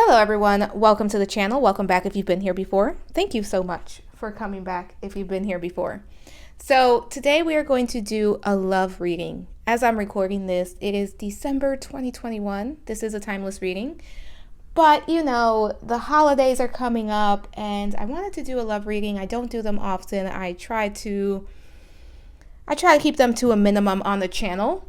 Hello everyone, welcome to the channel. Welcome back if you've been here before. Thank you so much for coming back if you've been here before. So today we are going to do a love reading. As I'm recording this, it is December 2021. This is a timeless reading. But you know, the holidays are coming up and I wanted to do a love reading. I don't do them often. I try to keep them to a minimum on the channel.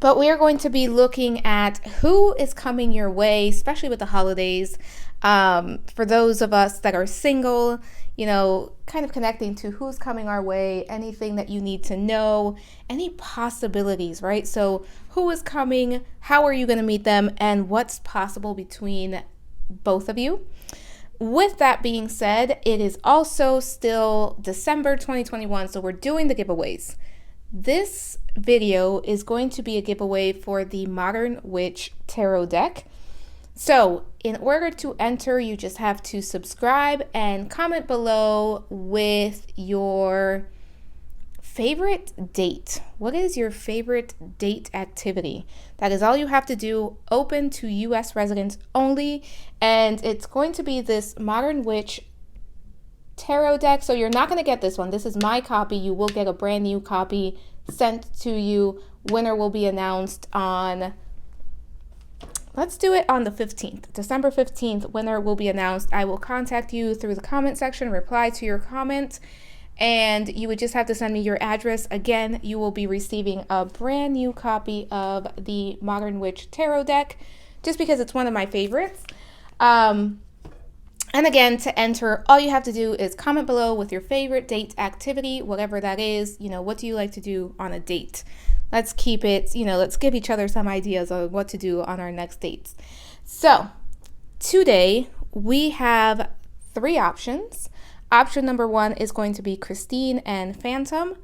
But we are going to be looking at who is coming your way, especially with the holidays. For those of us that are single, you know, kind of connecting to who's coming our way, anything that you need to know, any possibilities, right? So who is coming, how are you going to meet them, and what's possible between both of you. With that being said, it is also still December 2021, so we're doing the giveaways. This video is going to be a giveaway for the Modern Witch Tarot deck. So in order to enter, you just have to subscribe and comment below with your favorite date. What is your favorite date activity? That is all you have to do. Open to US residents only. And it's going to be this Modern Witch Tarot deck. So you're not going to get this one. This is my copy. You will get a brand new copy sent to you. Winner will be announced on, let's do it on the 15th. December 15th, winner will be announced. I will contact you through the comment section, reply to your comment, and you would just have to send me your address. Again, you will be receiving a brand new copy of the Modern Witch Tarot deck, just because it's one of my favorites. And again, to enter, all you have to do is comment below with your favorite date activity, whatever that is. You know, what do you like to do on a date? Let's keep it, you know, let's give each other some ideas of what to do on our next dates. So today we have three options. Option number 1 is going to be Christine and Phantom.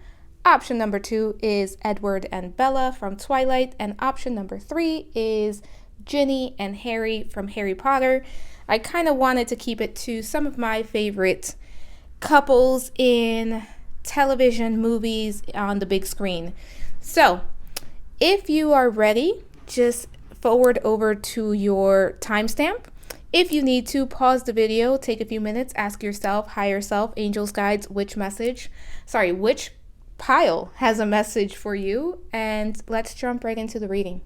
Option number 2 is Edward and Bella from Twilight. And option number 3 is Ginny and Harry from Harry Potter. I kind of wanted to keep it to some of my favorite couples in television, movies, on the big screen. So if you are ready, just forward over to your timestamp. If you need to, pause the video, take a few minutes, ask yourself, higher self, angels, guides, which pile has a message for you, and let's jump right into the reading.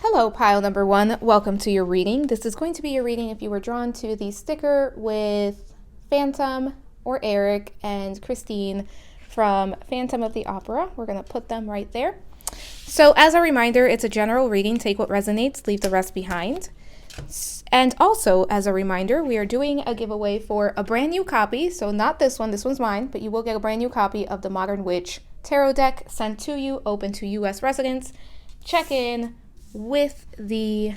Hello, pile number 1. Welcome to your reading. This is going to be your reading if you were drawn to the sticker with Phantom or Eric and Christine from Phantom of the Opera. We're going to put them right there. So as a reminder, it's a general reading. Take what resonates, leave the rest behind. And also, as a reminder, we are doing a giveaway for a brand new copy. So not this one, this one's mine, but you will get a brand new copy of the Modern Witch Tarot deck sent to you, open to US residents. Check in with the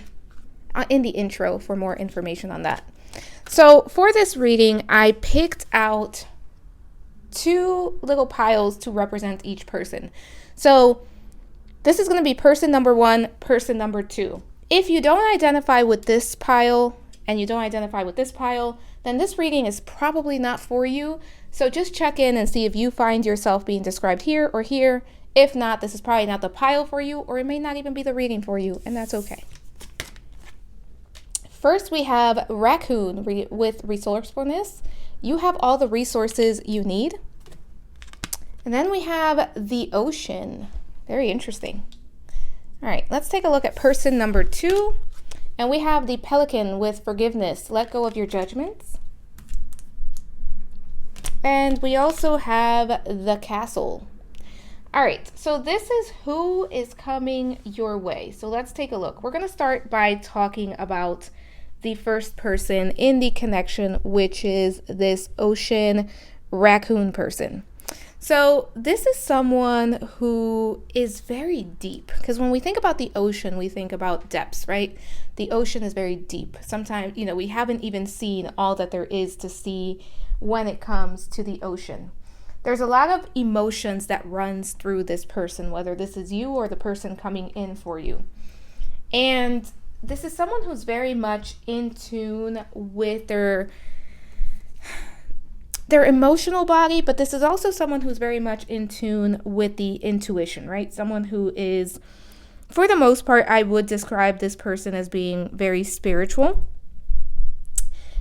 in the intro for more information on that. So for this reading, I picked out 2 little piles to represent each person. So this is going to be person number 1, person number 2. If you don't identify with this pile and you don't identify with this pile, then this reading is probably not for you. So just check in and see if you find yourself being described here or here. If not, this is probably not the pile for you, or it may not even be the reading for you, and that's okay. First, we have Raccoon with resourcefulness. You have all the resources you need. And then we have the Ocean. Very interesting. All right, let's take a look at person number 2. And we have the Pelican with forgiveness. Let go of your judgments. And we also have the Castle. All right, so this is who is coming your way. So let's take a look. We're going to start by talking about the first person in the connection, which is this Ocean Raccoon person. So this is someone who is very deep, because when we think about the ocean, we think about depths, right? The ocean is very deep. Sometimes, you know, we haven't even seen all that there is to see when it comes to the ocean. There's a lot of emotions that runs through this person, whether this is you or the person coming in for you. And this is someone who's very much in tune with their emotional body, but this is also someone who's very much in tune with the intuition, right? Someone who is For the most part, I would describe this person as being very spiritual.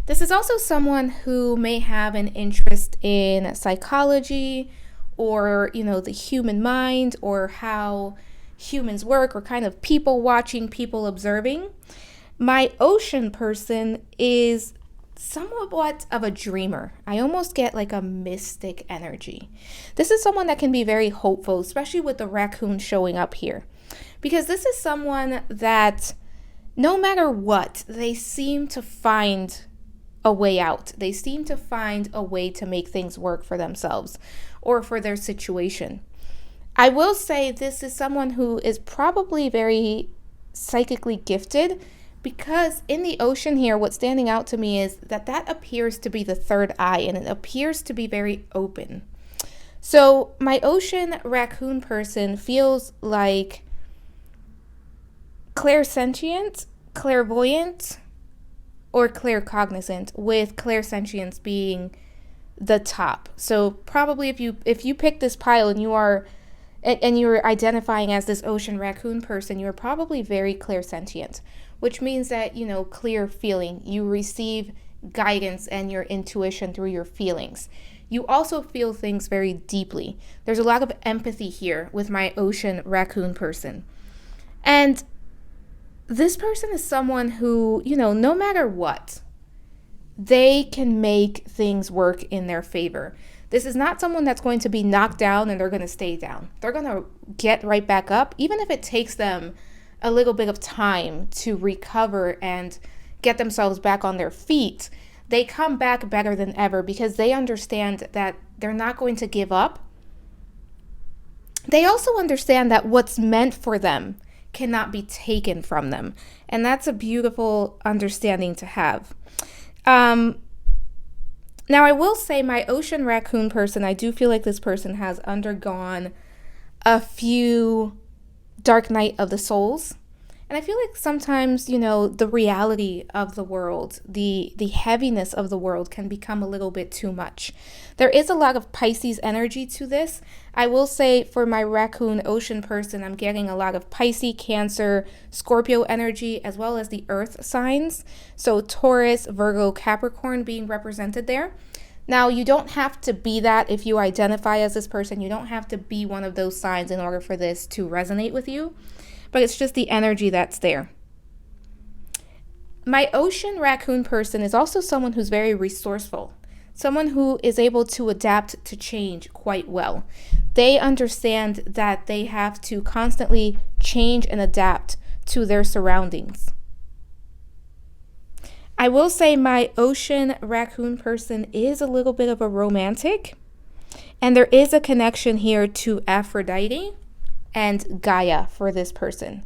This is also someone who may have an interest in psychology or, the human mind or how humans work, or kind of people watching, people observing. My ocean person is somewhat of a dreamer. I almost get like a mystic energy. This is someone that can be very hopeful, especially with the raccoon showing up here. Because this is someone that no matter what, they seem to find a way out. They seem to find a way to make things work for themselves or for their situation. I will say this is someone who is probably very psychically gifted, because in the ocean here, what's standing out to me is that appears to be the third eye, and it appears to be very open. So my ocean raccoon person feels like clairsentient, clairvoyant, or claircognizant, with clairsentience being the top. So probably if you pick this pile and you're identifying as this ocean raccoon person, you're probably very clairsentient, which means that, clear feeling. You receive guidance and your intuition through your feelings. You also feel things very deeply. There's a lot of empathy here with my ocean raccoon person. And this person is someone who, no matter what, they can make things work in their favor. This is not someone that's going to be knocked down and they're going to stay down. They're going to get right back up, even if it takes them a little bit of time to recover and get themselves back on their feet. They come back better than ever because they understand that they're not going to give up. They also understand that what's meant for them cannot be taken from them. And that's a beautiful understanding to have. Now, I will say my ocean raccoon person, I do feel like this person has undergone a few dark night of the souls. And I feel like sometimes, the reality of the world, the heaviness of the world can become a little bit too much. There is a lot of Pisces energy to this. I will say for my raccoon ocean person, I'm getting a lot of Pisces, Cancer, Scorpio energy, as well as the earth signs. So Taurus, Virgo, Capricorn being represented there. Now, you don't have to be that if you identify as this person. You don't have to be one of those signs in order for this to resonate with you. But it's just the energy that's there. My ocean raccoon person is also someone who's very resourceful, someone who is able to adapt to change quite well. They understand that they have to constantly change and adapt to their surroundings. I will say my ocean raccoon person is a little bit of a romantic, and there is a connection here to Aphrodite and Gaia for this person.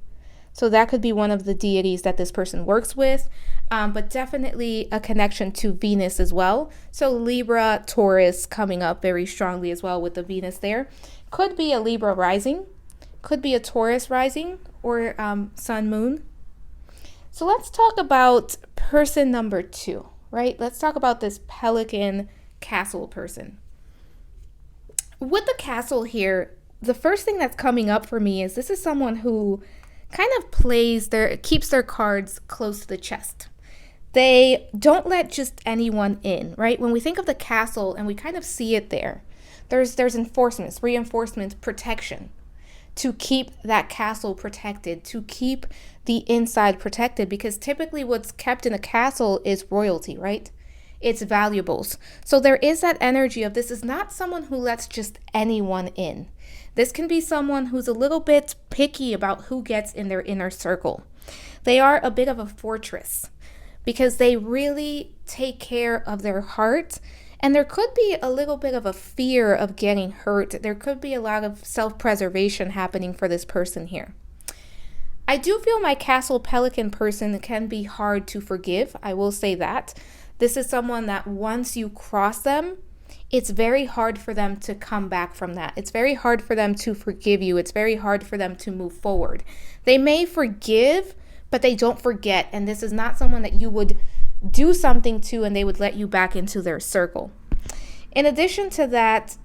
So that could be one of the deities that this person works with, but definitely a connection to Venus as well. So Libra, Taurus coming up very strongly as well with the Venus there. Could be a Libra rising, could be a Taurus rising, or Sun, Moon. So let's talk about person number 2, right? Let's talk about this Pelican castle person. With the castle here, the first thing that's coming up for me is this is someone who kind of keeps their cards close to the chest. They don't let just anyone in, right? When we think of the castle and we kind of see it there's enforcements, reinforcements, protection to keep that castle protected, to keep the inside protected, because typically what's kept in a castle is royalty, right? It's valuables. So there is that energy of this is not someone who lets just anyone in. This can be someone who's a little bit picky about who gets in their inner circle. They are a bit of a fortress because they really take care of their heart. And there could be a little bit of a fear of getting hurt. There could be a lot of self-preservation happening for this person here. I do feel my castle pelican person can be hard to forgive. I will say that. This is someone that once you cross them, it's very hard for them to come back from that. It's very hard for them to forgive you. It's very hard for them to move forward. They may forgive, but they don't forget. And this is not someone that you would do something to and they would let you back into their circle. In addition to that,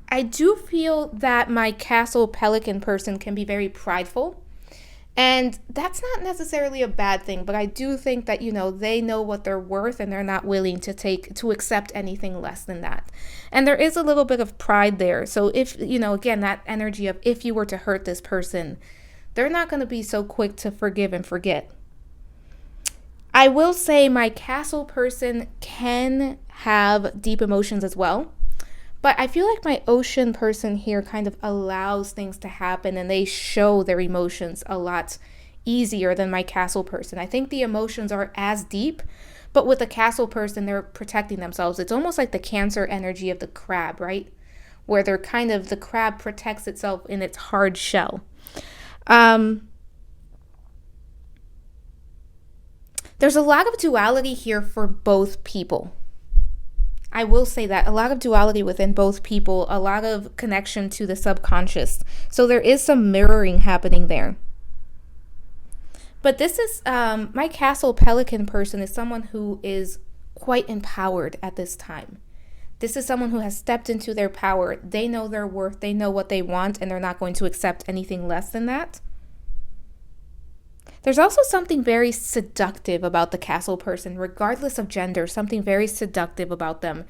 I do feel that my castle pelican person can be very prideful. And that's not necessarily a bad thing, but I do think that, they know what they're worth and they're not willing to accept anything less than that. And there is a little bit of pride there. So if, again, that energy of if you were to hurt this person, they're not going to be so quick to forgive and forget. I will say my castle person can have deep emotions as well. But I feel like my ocean person here kind of allows things to happen and they show their emotions a lot easier than my castle person. I think the emotions are as deep, but with the castle person, they're protecting themselves. It's almost like the Cancer energy of the crab, right? Where the crab protects itself in its hard shell. There's a lot of duality here for both people. I will say that a lot of duality within both people, a lot of connection to the subconscious. So there is some mirroring happening there. But this is, my castle pelican person is someone who is quite empowered at this time. This is someone who has stepped into their power. They know their worth, they know what they want, and they're not going to accept anything less than that. There's also something very seductive about the castle person, regardless of gender, something very seductive about them.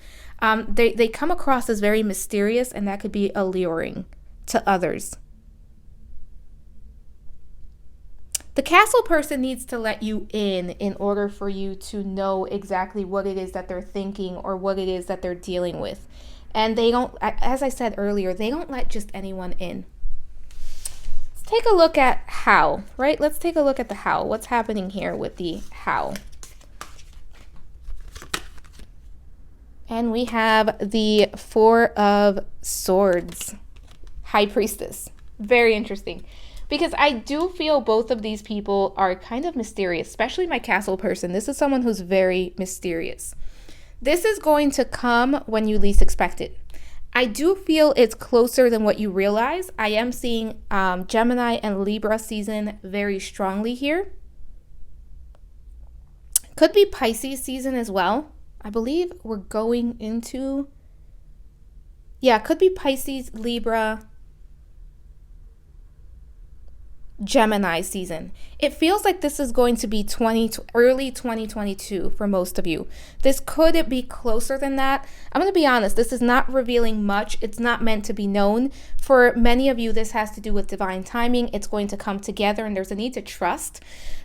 They come across as very mysterious, and that could be alluring to others. The castle person needs to let you in order for you to know exactly what it is that they're thinking or what it is that they're dealing with. And they don't, as I said earlier, they don't let just anyone in. Take a look at how, right? Let's take a look at the how. What's happening here with the how? And we have the Four of Swords, High Priestess. Very interesting. Because I do feel both of these people are kind of mysterious, especially my castle person. This is someone who's very mysterious. This is going to come when you least expect it. I do feel it's closer than what you realize. I am seeing Gemini and Libra season very strongly here. Could be Pisces season as well. I believe we're going into... Yeah, could be Pisces, Libra, Gemini season. It feels like this is going to be early 2022 for most of you. This could be closer than that. I'm going to be honest, this is not revealing much. It's not meant to be known. For many of you, this has to do with divine timing. It's going to come together and there's a need to trust.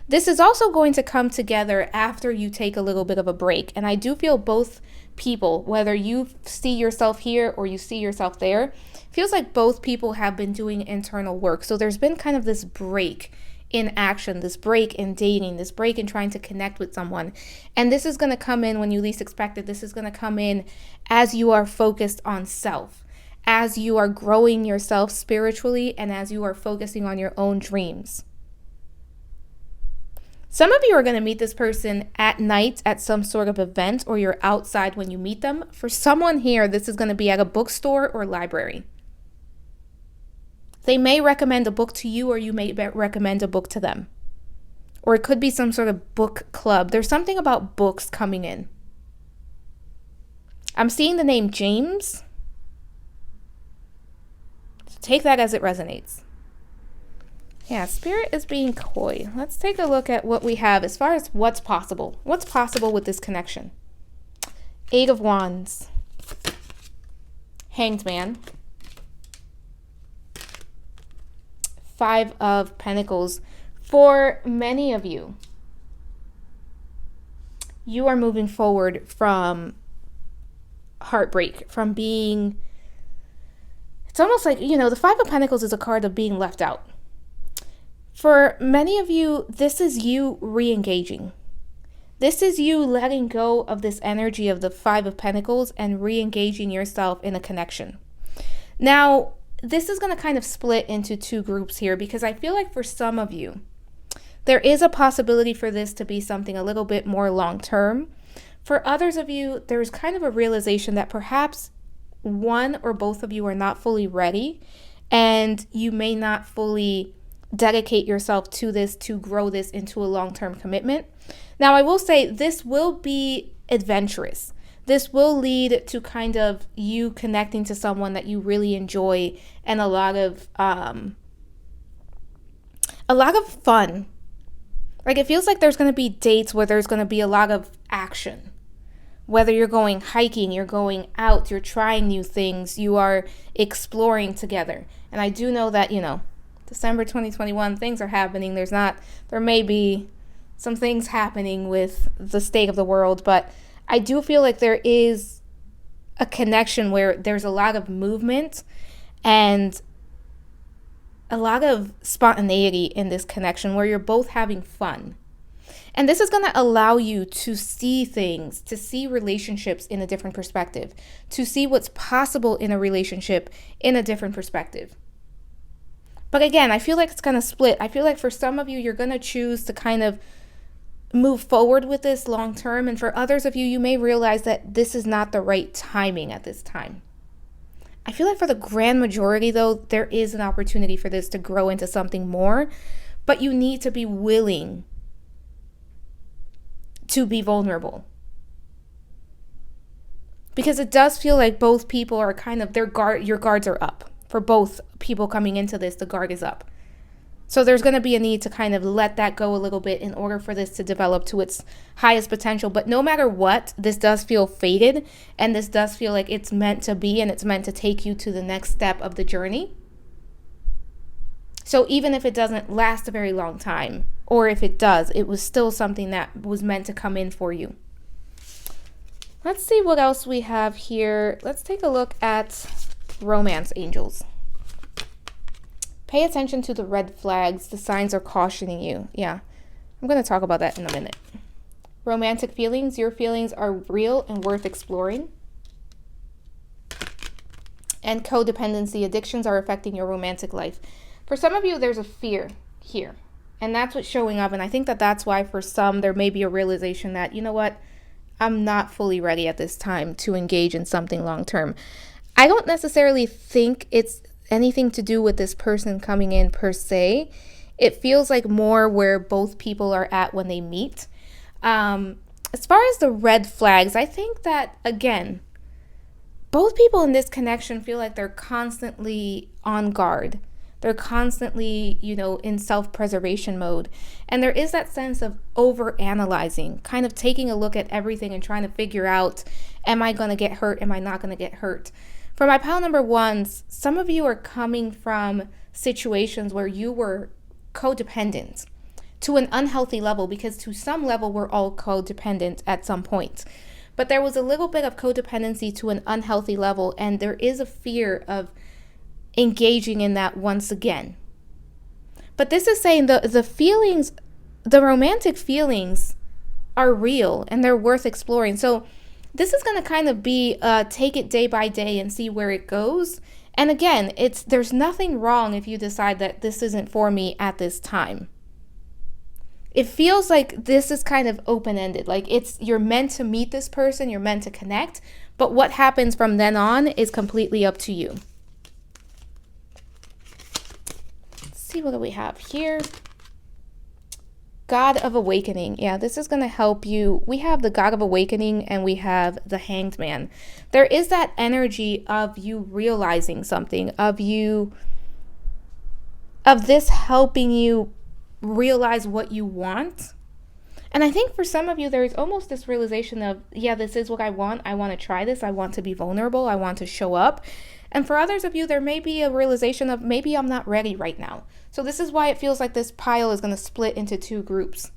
This is also going to come together after you take a little bit of a break. And I do feel both people, whether you see yourself here or you see yourself there, feels like both people have been doing internal work. So there's been kind of this break in action, this break in dating, this break in trying to connect with someone. And this is going to come in when you least expect it. This is going to come in as you are focused on self, as you are growing yourself spiritually, and as you are focusing on your own dreams. Some of you are going to meet this person at night at some sort of event, or you're outside when you meet them. For someone here, this is going to be at a bookstore or library. They may recommend a book to you, or you may recommend a book to them. Or it could be some sort of book club. There's something about books coming in. I'm seeing the name James. So take that as it resonates. Yeah, Spirit is being coy. Let's take a look at what we have as far as what's possible. What's possible with this connection? Eight of Wands. Hanged Man. Five of Pentacles. For many of you, you are moving forward from heartbreak, from being... It's almost like, the Five of Pentacles is a card of being left out. For many of you, this is you re-engaging. This is you letting go of this energy of the Five of Pentacles and re-engaging yourself in a connection. Now, this is going to kind of split into two groups here, because I feel like for some of you, there is a possibility for this to be something a little bit more long-term. For others of you, there's kind of a realization that perhaps one or both of you are not fully ready, and you may not fully dedicate yourself to this to grow this into a long-term commitment. Now, I will say this will be adventurous. This will lead to kind of you connecting to someone that you really enjoy, and a lot of a lot of fun. Like, it feels like there's going to be dates where there's going to be a lot of action. Whether you're going hiking, you're going out, you're trying new things, you are exploring together. And I do know that, December 2021, things are happening. There may be some things happening with the state of the world, but I do feel like there is a connection where there's a lot of movement and a lot of spontaneity in this connection where you're both having fun. And this is going to allow you to see things, to see relationships in a different perspective, to see what's possible in a relationship in a different perspective. But again, I feel like it's going to split. I feel like for some of you, you're going to choose to kind of move forward with this long term. And for others of you, you may realize that this is not the right timing at this time. I feel like for the grand majority, though, there is an opportunity for this to grow into something more. But you need to be willing to be vulnerable. Because it does feel like both people are kind of, your guards are up. For both people coming into this, the guard is up. So there's going to be a need to kind of let that go a little bit in order for this to develop to its highest potential. But no matter what, this does feel fated, and this does feel like it's meant to be, and it's meant to take you to the next step of the journey. So even if it doesn't last a very long time, or if it does, it was still something that was meant to come in for you. Let's see what else we have here. Let's take a look at romance angels. Pay attention to the red flags. The signs are cautioning you. Yeah, I'm going to talk about that in a minute. Romantic feelings. Your feelings are real and worth exploring. And codependency. Addictions are affecting your romantic life. For some of you, there's a fear here. And that's what's showing up. And I think that that's why for some, there may be a realization that, you know what, I'm not fully ready at this time to engage in something long term. I don't necessarily think it's anything to do with this person coming in per se. It feels like more where both people are at when they meet. As far as the red flags, I think that, again, both people in this connection feel like they're constantly on guard. They're constantly, in self-preservation mode. And there is that sense of over-analyzing, kind of taking a look at everything and trying to figure out, am I going to get hurt? Am I not going to get hurt? For my pile number ones, some of you are coming from situations where you were codependent to an unhealthy level, because to some level, we're all codependent at some point. But there was a little bit of codependency to an unhealthy level, and there is a fear of engaging in that once again. But this is saying the feelings, the romantic feelings are real and they're worth exploring. So this is going to kind of be take it day by day and see where it goes. And again, there's nothing wrong if you decide that this isn't for me at this time. It feels like this is kind of open-ended. Like you're meant to meet this person, you're meant to connect, but what happens from then on is completely up to you. See what do we have here. God of Awakening. Yeah, this is going to help you. We have the God of Awakening and we have the Hanged Man. There is that energy of you realizing something, of this helping you realize what you want. And I think for some of you, there's almost this realization of, yeah, this is what I want. I want to try this. I want to be vulnerable. I want to show up. And for others of you, there may be a realization of maybe I'm not ready right now. So this is why it feels like this pile is going to split into two groups.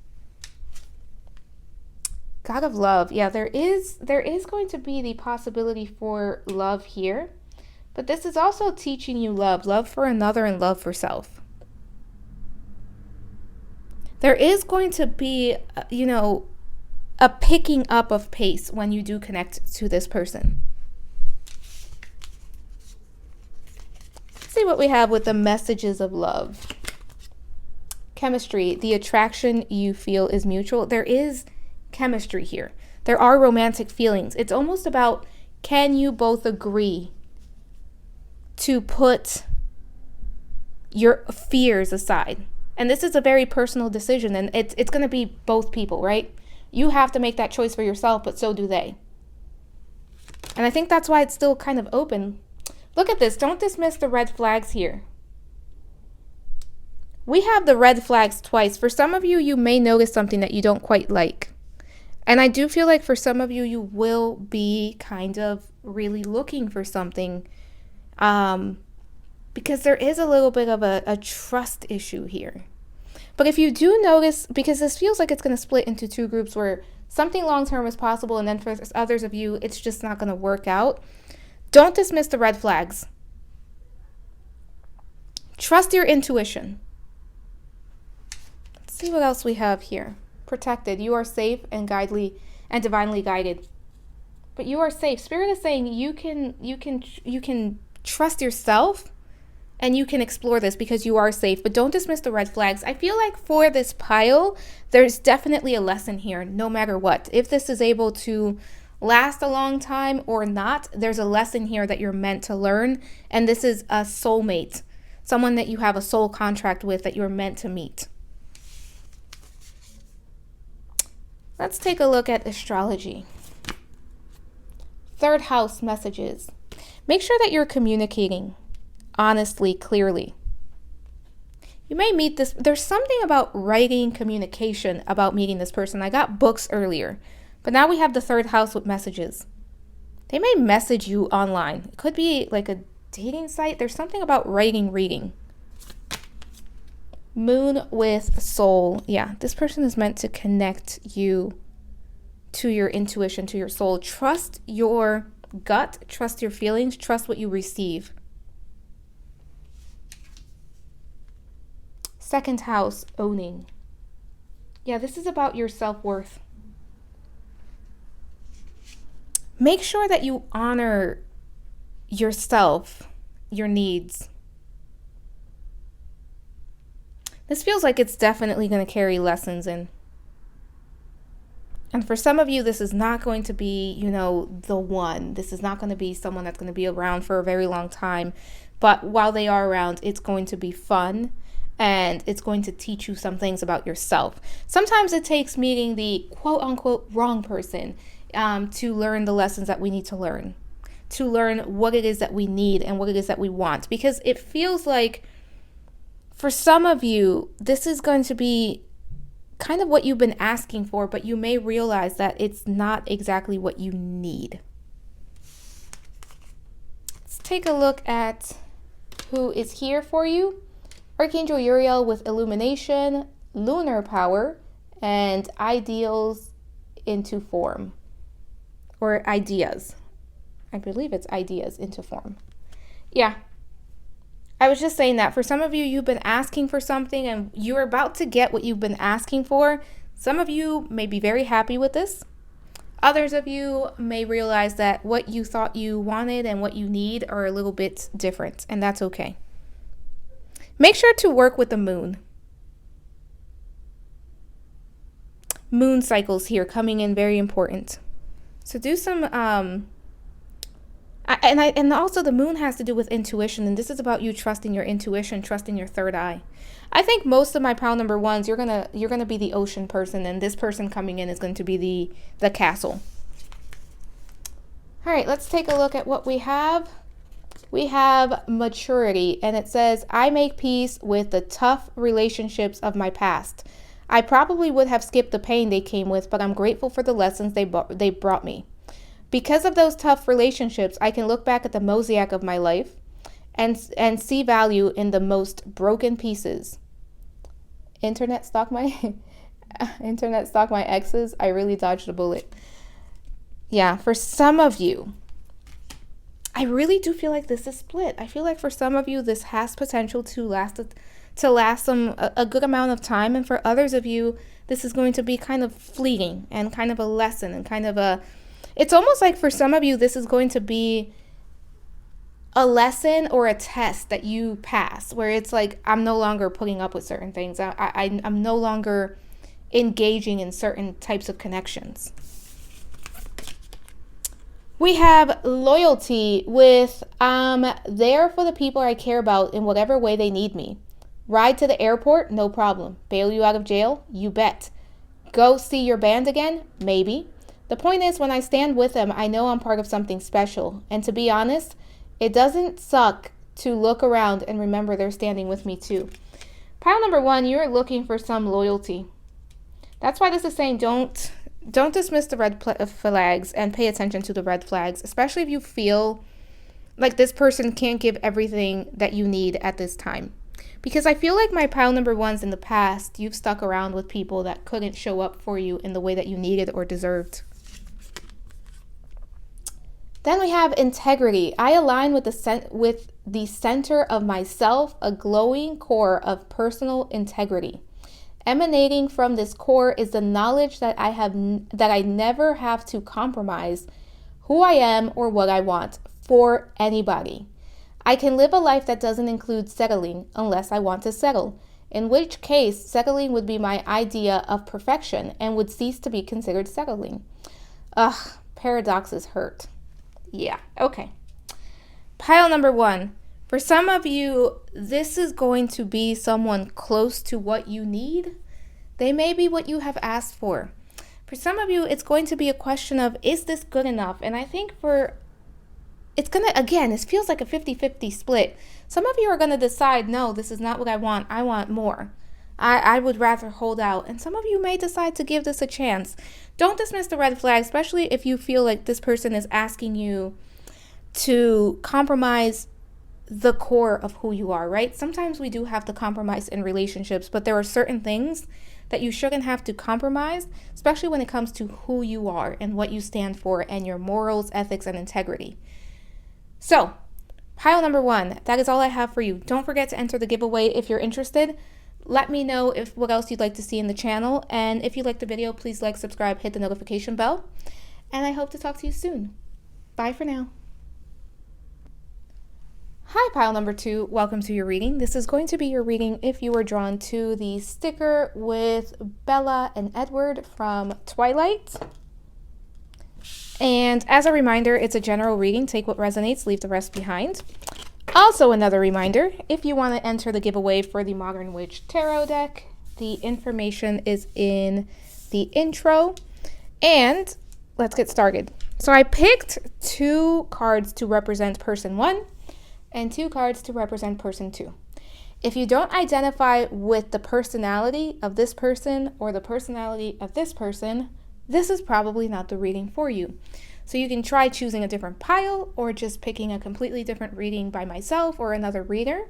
God of Love. Yeah, there is going to be the possibility for love here. But this is also teaching you love for another and love for self. There is going to be, a picking up of pace when you do connect to this person. See what we have with the messages of love. Chemistry. The attraction you feel is mutual. There is chemistry here. There are romantic feelings. It's almost about, can you both agree to put your fears aside? And this is a very personal decision, and it's going to be both people, right? You have to make that choice for yourself, but so do they. And I think that's why it's still kind of open. Look at this. Don't dismiss the red flags here. We have the red flags twice. For some of you, you may notice something that you don't quite like. And I do feel like for some of you, you will be kind of really looking for something, because there is a little bit of a trust issue here. But if you do notice, because this feels like it's going to split into two groups where something long-term is possible, and then for others of you, it's just not going to work out, don't dismiss the red flags. Trust your intuition. Let's see what else we have here. Protected. You are safe and divinely guided. But you are safe. Spirit is saying you can trust yourself and you can explore this because you are safe. But don't dismiss the red flags. I feel like for this pile, there's definitely a lesson here, no matter what. If this is able to last a long time or not, there's a lesson here that you're meant to learn. And this is a soulmate, someone that you have a soul contract with that you're meant to meet. Let's take a look at astrology. Third house messages. Make sure that you're communicating honestly, clearly. You may meet this. There's something about writing communication about meeting this person. I got books earlier, but now we have the third house with messages. They may message you online. It could be like a dating site. There's something about writing, reading. Moon with soul. Yeah, this person is meant to connect you to your intuition, to your soul. Trust your gut, trust your feelings, trust what you receive. Second house, owning. Yeah, this is about your self-worth. Make sure that you honor yourself, your needs. This feels like it's definitely going to carry lessons in. And for some of you, this is not going to be, the one. This is not going to be someone that's going to be around for a very long time. But while they are around, it's going to be fun. And it's going to teach you some things about yourself. Sometimes it takes meeting the quote-unquote wrong person to learn the lessons that we need to learn what it is that we need and what it is that we want. Because it feels like for some of you, this is going to be kind of what you've been asking for, but you may realize that it's not exactly what you need. Let's take a look at who is here for you. Archangel Uriel with illumination, lunar power, and ideals into form. Or ideas. I believe it's ideas into form. Yeah. I was just saying that for some of you, you've been asking for something and you're about to get what you've been asking for. Some of you may be very happy with this. Others of you may realize that what you thought you wanted and what you need are a little bit different, and that's okay. Make sure to work with the moon. Moon cycles here coming in, very important. So do some, and also the moon has to do with intuition, and this is about you trusting your intuition, trusting your third eye. I think most of my pile number ones, you're gonna be the ocean person, and this person coming in is going to be the castle. All right, let's take a look at what we have. We have maturity, and it says, I make peace with the tough relationships of my past. I probably would have skipped the pain they came with, but I'm grateful for the lessons they brought me. Because of those tough relationships, I can look back at the mosaic of my life and see value in the most broken pieces. Internet stalk my exes. I really dodged a bullet. Yeah, for some of you, I really do feel like this is split. I feel like for some of you, this has potential to last a good amount of time. And for others of you, this is going to be kind of fleeting and kind of a lesson and kind of it's almost like for some of you, this is going to be a lesson or a test that you pass where it's like, I'm no longer putting up with certain things. I'm no longer engaging in certain types of connections. We have loyalty with there for the people I care about in whatever way they need me. Ride to the airport, no problem. Bail you out of jail, you bet. Go see your band again, maybe. The point is, when I stand with them, I know I'm part of something special. And to be honest, it doesn't suck to look around and remember they're standing with me too. Pile number 1, you're looking for some loyalty. That's why this is saying don't dismiss the red flags and pay attention to the red flags, especially if you feel like this person can't give everything that you need at this time. Because I feel like my pile number 1s in the past, you've stuck around with people that couldn't show up for you in the way that you needed or deserved. Then we have integrity. I align with the center of myself, a glowing core of personal integrity. Emanating from this core is the knowledge that I never have to compromise who I am or what I want for anybody. I can live a life that doesn't include settling unless I want to settle, in which case settling would be my idea of perfection and would cease to be considered settling. Ugh, paradoxes hurt. Yeah, okay. Pile number 1. For some of you, this is going to be someone close to what you need. They may be what you have asked for. For some of you, it's going to be a question of, is this good enough? And I think it feels like a 50-50 split. Some of you are going to decide, no, this is not what I want. I want more. I would rather hold out. And some of you may decide to give this a chance. Don't dismiss the red flag, especially if you feel like this person is asking you to compromise the core of who you are, right? Sometimes we do have to compromise in relationships, but there are certain things that you shouldn't have to compromise, especially when it comes to who you are and what you stand for and your morals, ethics, and integrity. So, pile number 1, that is all I have for you. Don't forget to enter the giveaway if you're interested. Let me know what else you'd like to see in the channel. And if you liked the video, please like, subscribe, hit the notification bell. And I hope to talk to you soon. Bye for now. Hi, pile number 2. Welcome to your reading. This is going to be your reading if you were drawn to the sticker with Bella and Edward from Twilight. And as a reminder, it's a general reading. Take what resonates, leave the rest behind. Also, another reminder, if you want to enter the giveaway for the Modern Witch Tarot deck, the information is in the intro. And let's get started. So I picked 2 cards to represent person 1 and 2 cards to represent person 2. If you don't identify with the personality of this person or the personality of this person, this is probably not the reading for you. So you can try choosing a different pile or just picking a completely different reading by myself or another reader.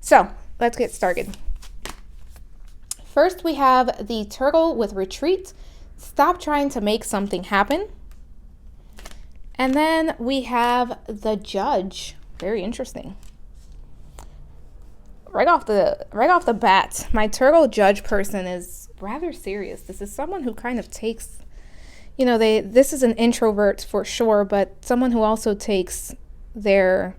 So let's get started. First, we have the turtle with retreat. Stop trying to make something happen. And then we have the judge. Very interesting. Right off the bat, my turtle judge person is rather serious. This is someone who kind of takes, this is an introvert for sure, but someone who also takes their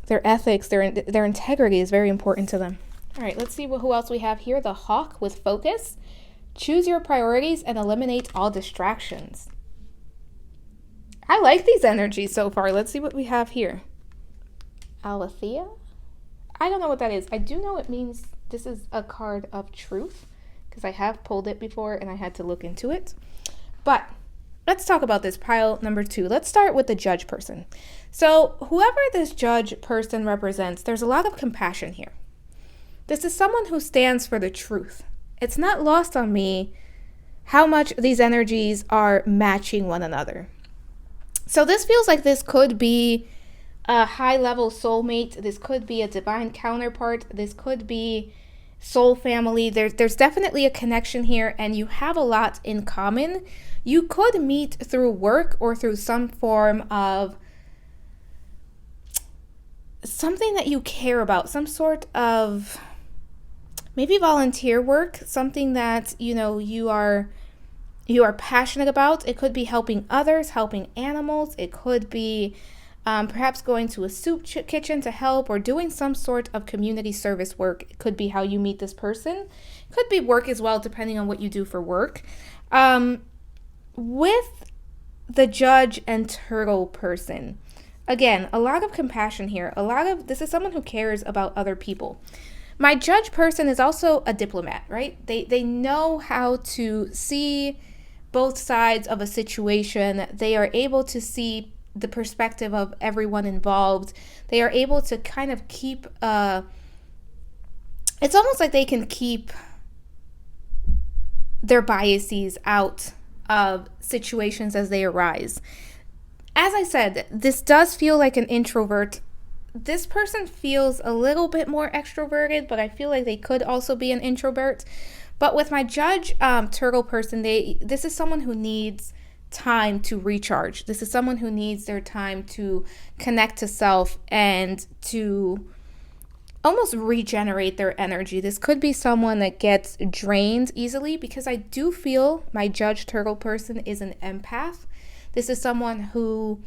ethics, their integrity is very important to them. All right, let's see who else we have here. The hawk with focus. Choose your priorities and eliminate all distractions. I like these energies so far. Let's see what we have here. Aletheia? I don't know what that is. I do know it means this is a card of truth because I have pulled it before and I had to look into it. But let's talk about this pile number 2. Let's start with the judge person. So whoever this judge person represents, there's a lot of compassion here. This is someone who stands for the truth. It's not lost on me how much these energies are matching one another. So this feels like this could be a high-level soulmate. This could be a divine counterpart. This could be soul family. There's definitely a connection here, and you have a lot in common. You could meet through work or through some form of something that you care about, some sort of maybe volunteer work, something that you are passionate about. It could be helping others, helping animals. It could be perhaps going to a soup kitchen to help or doing some sort of community service work. It could be how you meet this person. It could be work as well, depending on what you do for work. With the judge and turtle person, again, a lot of compassion here. This is someone who cares about other people. My judge person is also a diplomat, right? They know how to see both sides of a situation. They are able to see the perspective of everyone involved. They are able to kind of keep a it's almost like they can keep their biases out of situations as they arise. As I said, this does feel like an introvert. This person feels a little bit more extroverted, but I feel like they could also be an introvert. But with my judge turtle person, this is someone who needs time to recharge. This is someone who needs their time to connect to self and to almost regenerate their energy. This could be someone that gets drained easily, because I do feel my judge turtle person is an empath. This is someone who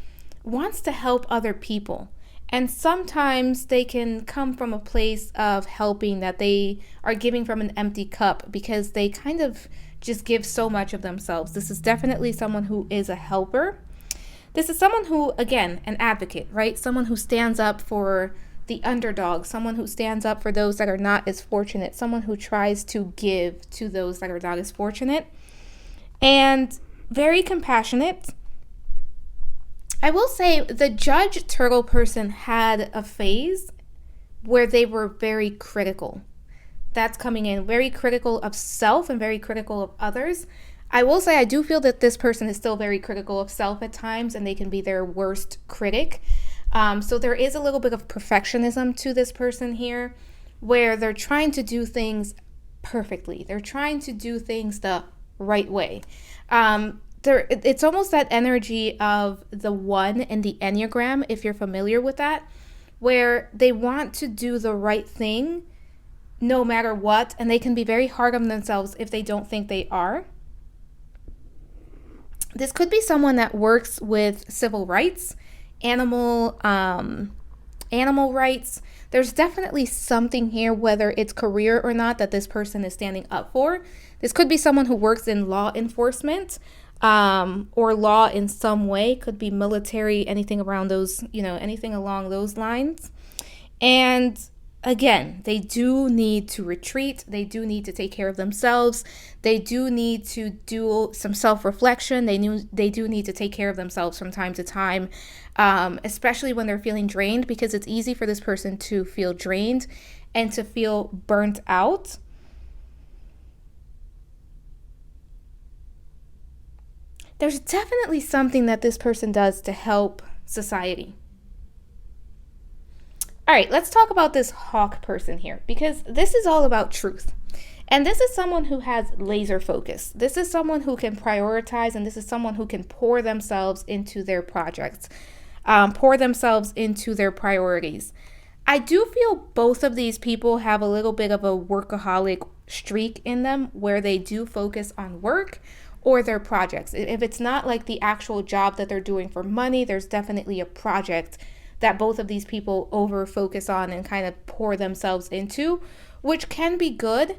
wants to help other people. And sometimes they can come from a place of helping that they are giving from an empty cup, because they kind of just give so much of themselves. This is definitely someone who is a helper. This is someone who, again, an advocate, right? Someone who stands up for the underdog, someone who stands up for those that are not as fortunate, someone who tries to give to those that are not as fortunate, and very compassionate. I will say the judge turtle person had a phase where they were very critical. That's coming in, very critical of self and very critical of others. I will say I do feel that this person is still very critical of self at times, and they can be their worst critic. So there is a little bit of perfectionism to this person here, where they're trying to do things perfectly. They're trying to do things the right way. It's almost that energy of the one in the Enneagram, if you're familiar with that, where they want to do the right thing no matter what, and they can be very hard on themselves if they don't think they are. This could be someone that works with civil rights, animal rights. There's definitely something here, whether it's career or not, that this person is standing up for. This could be someone who works in law enforcement, or law in some way. Could be military, anything around those, anything along those lines. And again, they do need to retreat. They do need to take care of themselves. They do need to do some self-reflection. They do need to take care of themselves from time to time, especially when they're feeling drained, because it's easy for this person to feel drained and to feel burnt out. There's definitely something that this person does to help society. All right, let's talk about this hawk person here, because this is all about truth. And this is someone who has laser focus. This is someone who can prioritize, and this is someone who can pour themselves into their projects, pour themselves into their priorities. I do feel both of these people have a little bit of a workaholic streak in them, where they do focus on work or their projects. If it's not like the actual job that they're doing for money, there's definitely a project that both of these people over focus on and kind of pour themselves into, which can be good.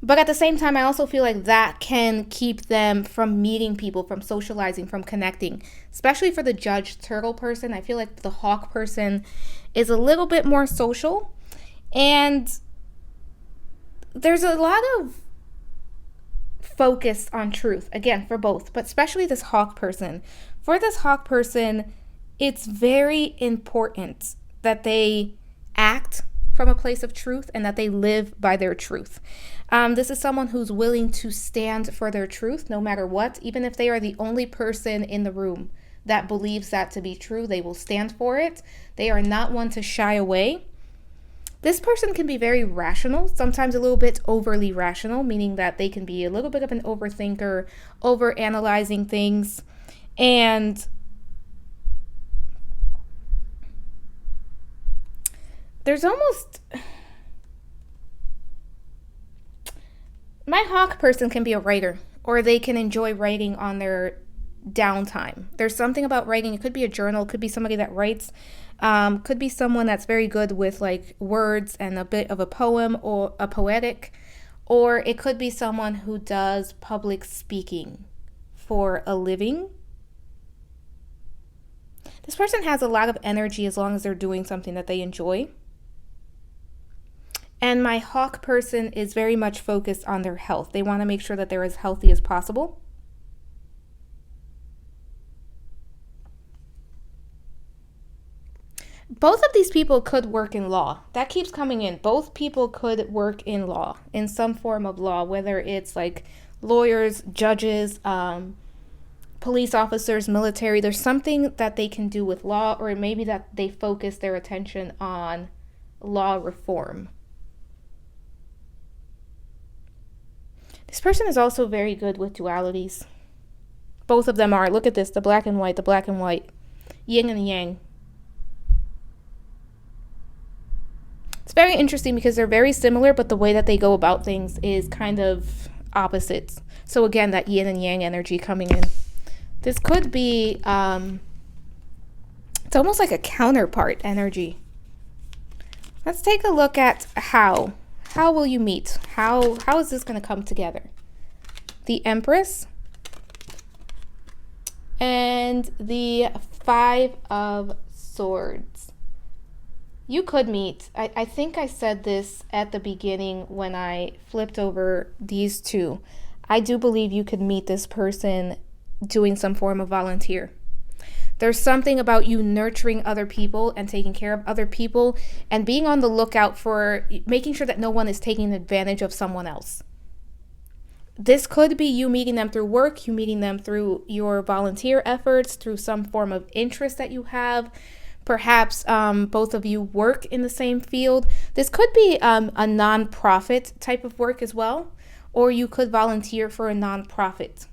But at the same time, I also feel like that can keep them from meeting people, from socializing, from connecting, especially for the judge turtle person. I feel like the hawk person is a little bit more social, and there's a lot of focus on truth, again, for both, but especially this hawk person. For this hawk person, it's very important that they act from a place of truth and that they live by their truth. This is someone who's willing to stand for their truth no matter what. Even if they are the only person in the room that believes that to be true, they will stand for it. They are not one to shy away. This person can be very rational, sometimes a little bit overly rational, meaning that they can be a little bit of an overthinker, overanalyzing things. And there's almost... My hawk person can be a writer, or they can enjoy writing on their downtime. There's something about writing. It could be a journal, it could be somebody that writes, could be someone that's very good with like words and a bit of a poem or a poetic, or it could be someone who does public speaking for a living. This person has a lot of energy as long as they're doing something that they enjoy. And my hawk person is very much focused on their health. They want to make sure that they're as healthy as possible. both of these people could work in law. That keeps coming in. Both people could work in law, in some form of law, whether it's like lawyers, judges, police officers, military. There's something that they can do with law, or maybe that they focus their attention on law reform. This person is also very good with dualities. Both of them are. Look at this, the black and white, yin and yang. It's very interesting because they're very similar, but the way that they go about things is kind of opposites. So again, that yin and yang energy coming in. This could be, it's almost like a counterpart energy. Let's take a look at how. How will you meet? How is this going to come together? The Empress and the Five of Swords. You could meet. I think I said this at the beginning when I flipped over these two. I do believe you could meet this person doing some form of volunteer. There's something about you nurturing other people and taking care of other people and being on the lookout for making sure that no one is taking advantage of someone else. This could be you meeting them through work, you meeting them through your volunteer efforts, through some form of interest that you have. Perhaps both of you work in the same field. This could be a non-profit type of work as well, or you could volunteer for a non-profit.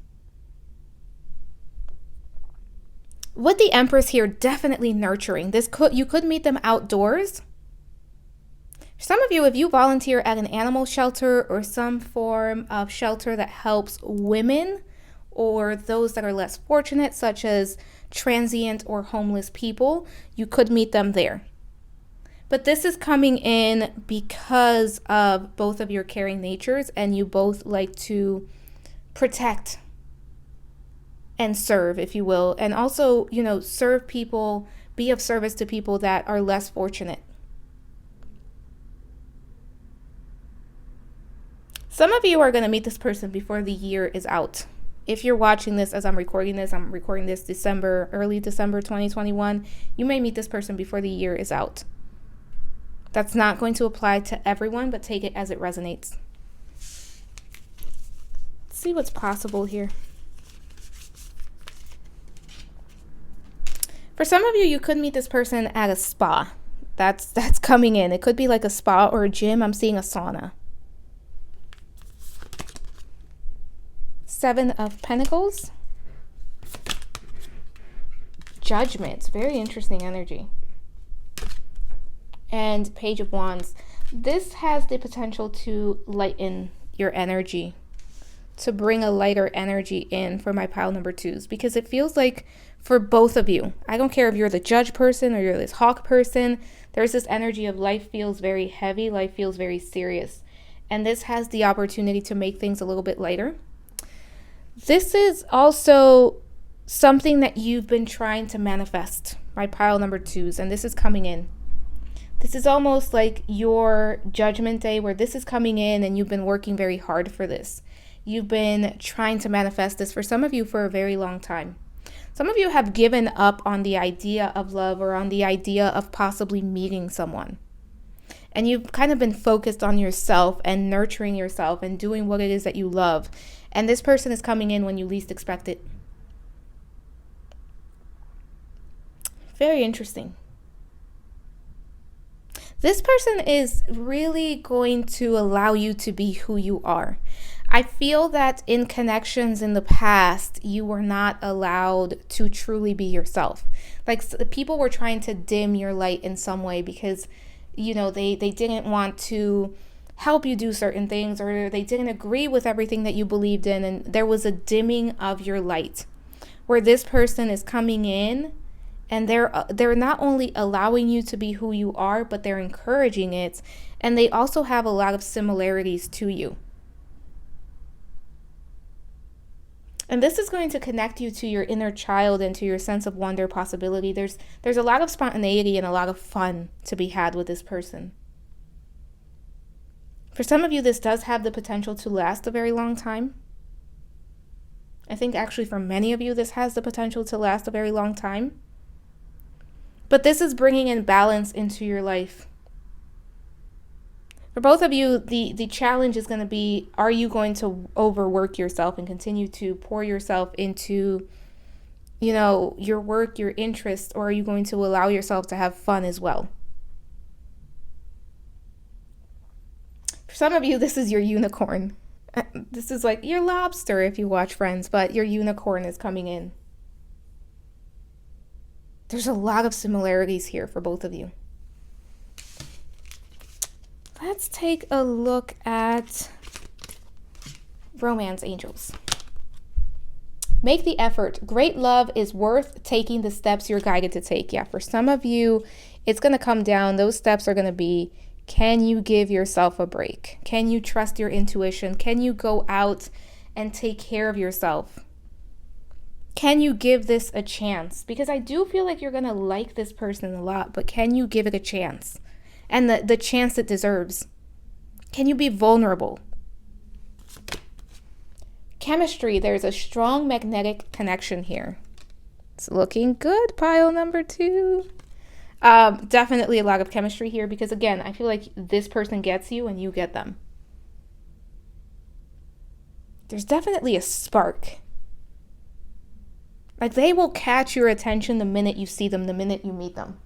With the Empress here, definitely nurturing. You could meet them outdoors. Some of you, if you volunteer at an animal shelter or some form of shelter that helps women or those that are less fortunate, such as transient or homeless people, you could meet them there. But this is coming in because of both of your caring natures, and you both like to protect and serve, if you will, and also, serve people, be of service to people that are less fortunate. Some of you are going to meet this person before the year is out. If you're watching this as I'm recording this early December 2021, you may meet this person before the year is out. That's not going to apply to everyone, but take it as it resonates. Let's see what's possible here. For some of you, you could meet this person at a spa. That's coming in. It could be like a spa or a gym. I'm seeing a sauna. Seven of Pentacles. Judgment. Very interesting energy. And Page of Wands. This has the potential to lighten your energy, to bring a lighter energy in for my pile number twos, because it feels like for both of you, I don't care if you're the Judge person or you're this Hawk person, there's this energy of life feels very heavy, life feels very serious. And this has the opportunity to make things a little bit lighter. This is also something that you've been trying to manifest, my pile number twos, and this is coming in. This is almost like your Judgment Day, where this is coming in and you've been working very hard for this. You've been trying to manifest this for some of you for a very long time. Some of you have given up on the idea of love or on the idea of possibly meeting someone. And you've kind of been focused on yourself and nurturing yourself and doing what it is that you love. And this person is coming in when you least expect it. Very interesting. This person is really going to allow you to be who you are. I feel that in connections in the past, you were not allowed to truly be yourself. Like people were trying to dim your light in some way because, they didn't want to help you do certain things, or they didn't agree with everything that you believed in. And there was a dimming of your light, where this person is coming in and they're not only allowing you to be who you are, but they're encouraging it. And they also have a lot of similarities to you. And this is going to connect you to your inner child and to your sense of wonder, possibility. There's a lot of spontaneity and a lot of fun to be had with this person. For some of you, this does have the potential to last a very long time. I think actually for many of you, this has the potential to last a very long time. But this is bringing in balance into your life. For both of you, the challenge is going to be, are you going to overwork yourself and continue to pour yourself into, your work, your interests, or are you going to allow yourself to have fun as well? For some of you, this is your unicorn. This is like your lobster if you watch Friends, but your unicorn is coming in. There's a lot of similarities here for both of you. Let's take a look at romance angels. Make the effort. Great love is worth taking the steps you're guided to take. Yeah, for some of you, it's going to come down. Those steps are going to be, can you give yourself a break? Can you trust your intuition? Can you go out and take care of yourself? Can you give this a chance? Because I do feel like you're going to like this person a lot, but can you give it a chance? And the chance it deserves. Can you be vulnerable? Chemistry, there's a strong magnetic connection here. It's looking good, pile number 2. Definitely a lot of chemistry here because, again, I feel like this person gets you and you get them. There's definitely a spark. Like they will catch your attention the minute you see them, the minute you meet them.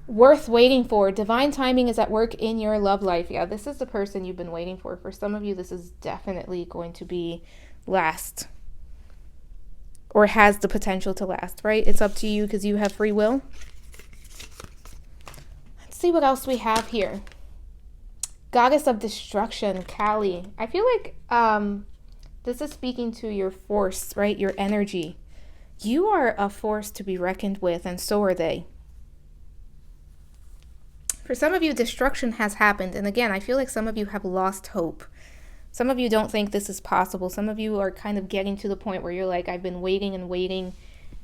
Worth waiting for. Divine timing is at work in your love life. Yeah, this is the person you've been waiting for. For some of you, this is definitely going to be last. Or has the potential to last, right? It's up to you because you have free will. Let's see what else we have here. Goddess of Destruction, Kali. I feel like this is speaking to your force, right? Your energy. You are a force to be reckoned with, and so are they. For some of you, destruction has happened. And again, I feel like some of you have lost hope. Some of you don't think this is possible. Some of you are kind of getting to the point where you're like, I've been waiting and waiting,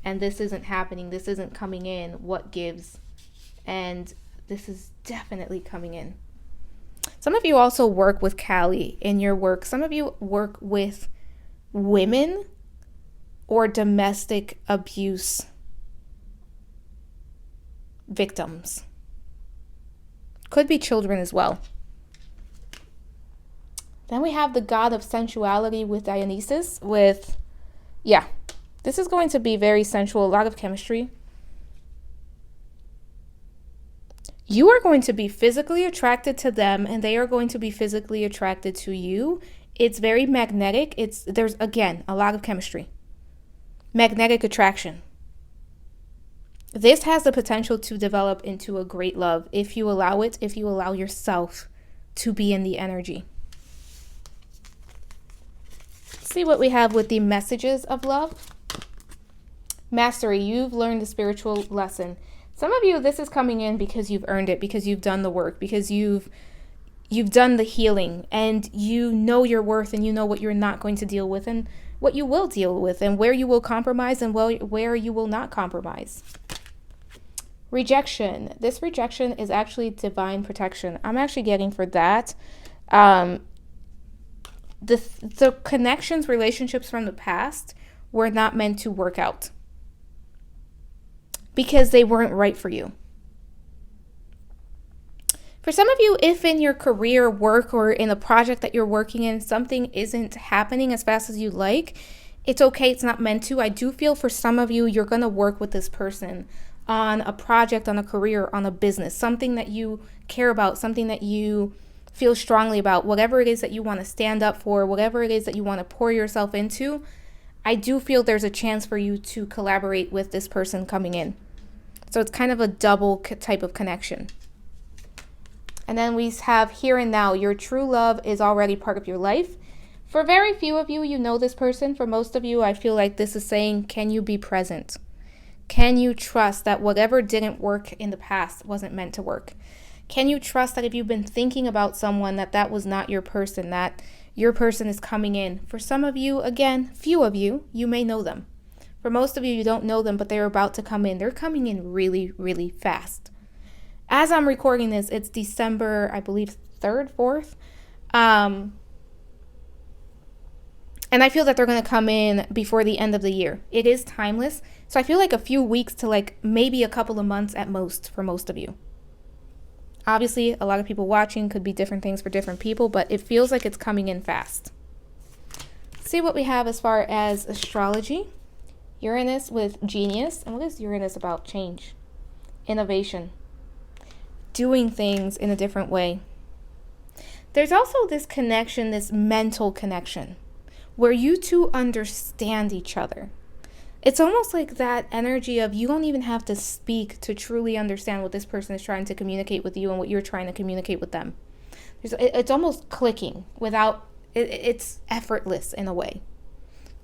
and this isn't happening. This isn't coming in. What gives? And this is definitely coming in. Some of you also work with Kali in your work. Some of you work with women or domestic abuse victims. Could be children as well. Then we have the god of sensuality with Dionysus this is going to be very sensual, a lot of chemistry. You are going to be physically attracted to them and they are going to be physically attracted to you. It's very magnetic. There's, again, a lot of chemistry. Magnetic attraction. This has the potential to develop into a great love if you allow it, if you allow yourself to be in the energy. Let's see what we have with the messages of love. Mastery, you've learned a spiritual lesson. Some of you, this is coming in because you've earned it, because you've done the work, because you've done the healing, and you know your worth, and you know what you're not going to deal with, and what you will deal with, and where you will compromise, and where you will not compromise. Rejection. This rejection is actually divine protection. I'm actually getting for that. The connections, relationships from the past were not meant to work out. Because they weren't right for you. For some of you, if in your career, work, or in a project that you're working in, something isn't happening as fast as you like, it's okay, it's not meant to. I do feel for some of you, you're going to work with this person on a project, on a career, on a business, something that you care about, something that you feel strongly about, whatever it is that you want to stand up for, whatever it is that you want to pour yourself into. I do feel there's a chance for you to collaborate with this person coming in. So it's kind of a double type of connection. And then we have here and now. Your true love is already part of your life. For very few of you, you know this person. For most of you, I feel like this is saying, can you be present? Can you trust that whatever didn't work in the past wasn't meant to work? Can you trust that if you've been thinking about someone, that was not your person, that your person is coming in? For some of you, again, few of you, you may know them. For most of you, you don't know them, but they're about to come in. They're coming in really, really fast. As I'm recording this, it's December, I believe, 3rd, 4th. And I feel that they're going to come in before the end of the year. It is timeless. So I feel like a few weeks to like maybe a couple of months at most for most of you. Obviously, a lot of people watching could be different things for different people, but it feels like it's coming in fast. See what we have as far as astrology. Uranus with genius. And what is Uranus about? Change, innovation, doing things in a different way. There's also this connection, this mental connection, where you two understand each other. It's almost like that energy of you don't even have to speak to truly understand what this person is trying to communicate with you and what you're trying to communicate with them. It's almost clicking without, it's effortless in a way.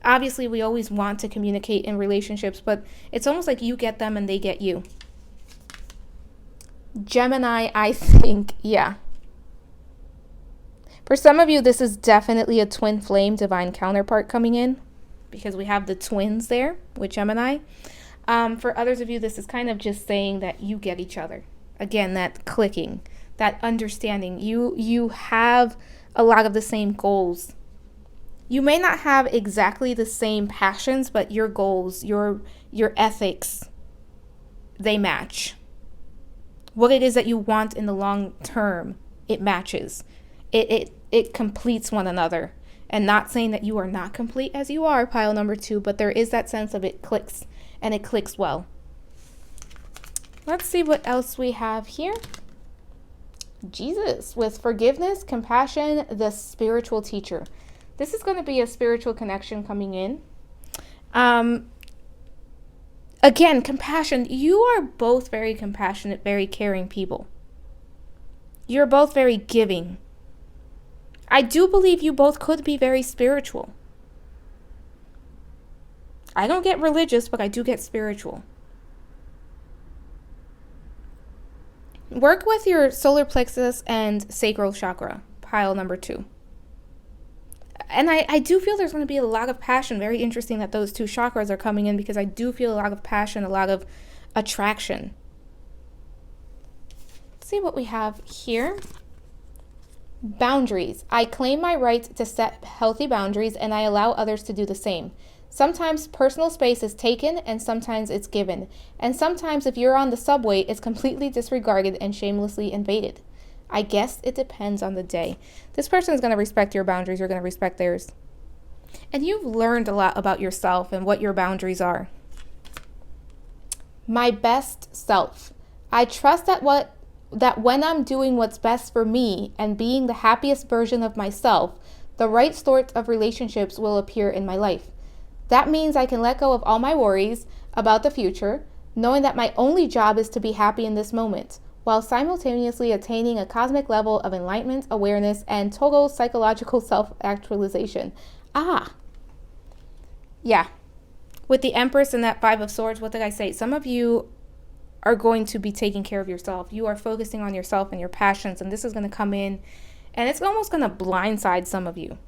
Obviously, we always want to communicate in relationships, but it's almost like you get them and they get you. Gemini, I think, yeah. For some of you, this is definitely a twin flame divine counterpart coming in because we have the twins there with Gemini. For others of you, this is kind of just saying that you get each other. Again, that clicking, that understanding. You have a lot of the same goals. You may not have exactly the same passions, but your goals, your ethics, they match. What it is that you want in the long term, it matches. It completes one another. And not saying that you are not complete as you are, pile number 2, but there is that sense of it clicks, and it clicks well. Let's see what else we have here. Jesus with forgiveness, compassion, the spiritual teacher. This is going to be a spiritual connection coming in. Again, compassion. You are both very compassionate, very caring people. You're both very giving. I do believe you both could be very spiritual. I don't get religious, but I do get spiritual. Work with your solar plexus and sacral chakra, pile number 2. And I do feel there's going to be a lot of passion. Very interesting that those 2 chakras are coming in because I do feel a lot of passion, a lot of attraction. Let's see what we have here. Boundaries. I claim my right to set healthy boundaries and I allow others to do the same. Sometimes personal space is taken and sometimes it's given. And sometimes if you're on the subway, it's completely disregarded and shamelessly invaded. I guess it depends on the day. This person is going to respect your boundaries. You're going to respect theirs. And you've learned a lot about yourself and what your boundaries are. My best self. I trust that when I'm doing what's best for me and being the happiest version of myself, the right sort of relationships will appear in my life. That means I can let go of all my worries about the future, knowing that my only job is to be happy in this moment, while simultaneously attaining a cosmic level of enlightenment, awareness, and total psychological self-actualization. Yeah. With the Empress and that 5 of Swords, what did I say? Some of you are going to be taking care of yourself. You are focusing on yourself and your passions, and this is going to come in, and it's almost going to blindside some of you.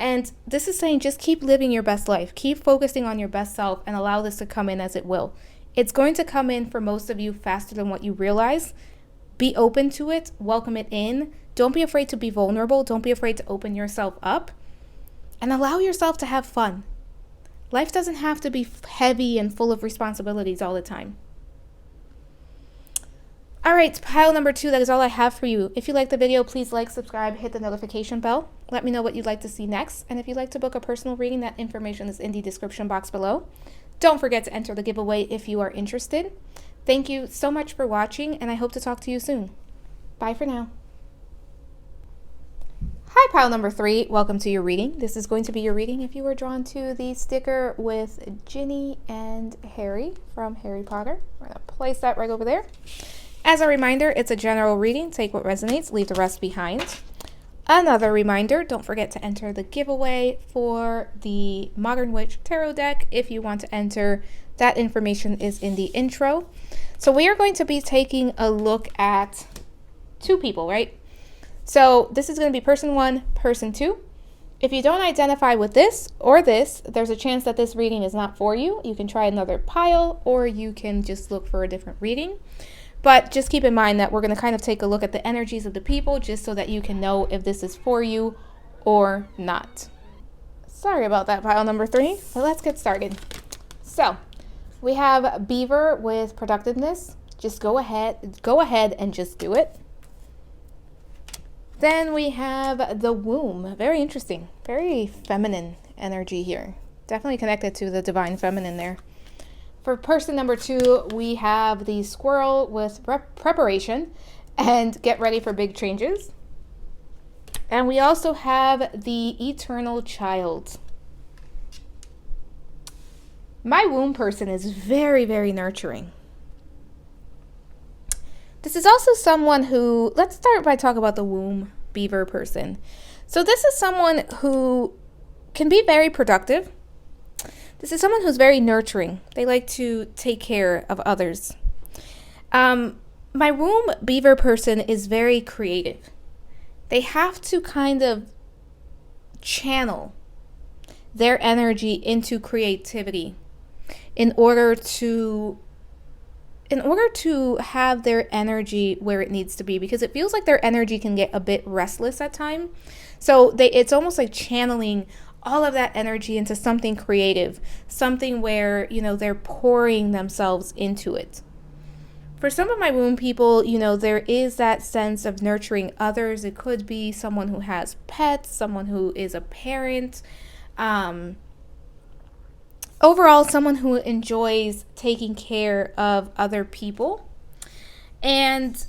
And this is saying just keep living your best life. Keep focusing on your best self and allow this to come in as it will. It's going to come in for most of you faster than what you realize. Be open to it. Welcome it in. Don't be afraid to be vulnerable. Don't be afraid to open yourself up. And allow yourself to have fun. Life doesn't have to be heavy and full of responsibilities all the time. All right, pile number 2, that is all I have for you. If you like the video, please like, subscribe, hit the notification bell. Let me know what you'd like to see next. And if you'd like to book a personal reading, that information is in the description box below. Don't forget to enter the giveaway if you are interested. Thank you so much for watching, and I hope to talk to you soon. Bye for now. Hi, pile number 3. Welcome to your reading. This is going to be your reading if you were drawn to the sticker with Ginny and Harry from Harry Potter. We're going to place that right over there. As a reminder, it's a general reading. Take what resonates, leave the rest behind. Another reminder, don't forget to enter the giveaway for the Modern Witch Tarot deck. If you want to enter, that information is in the intro. So we are going to be taking a look at 2 people, right? So this is going to be person 1, person 2. If you don't identify with this or this, there's a chance that this reading is not for you. You can try another pile, or you can just look for a different reading. But just keep in mind that we're going to kind of take a look at the energies of the people just so that you can know if this is for you or not. Sorry about that, pile number 3, but let's get started. So we have Beaver with productiveness. Just go ahead and just do it. Then we have the womb. Very interesting. Very feminine energy here. Definitely connected to the divine feminine there. For person number 2, we have the squirrel with preparation and get ready for big changes. And we also have the eternal child. My womb person is very, very nurturing. This is also someone who, let's start by talking about the womb beaver person. So this is someone who can be very productive. This is someone who's very nurturing. They like to take care of others. My womb beaver person is very creative. They have to kind of channel their energy into creativity in order to have their energy where it needs to be, because it feels like their energy can get a bit restless at times. So it's almost like channeling all of that energy into something creative, something where, they're pouring themselves into it. For some of my womb people, there is that sense of nurturing others. It could be someone who has pets, someone who is a parent. Overall, someone who enjoys taking care of other people. And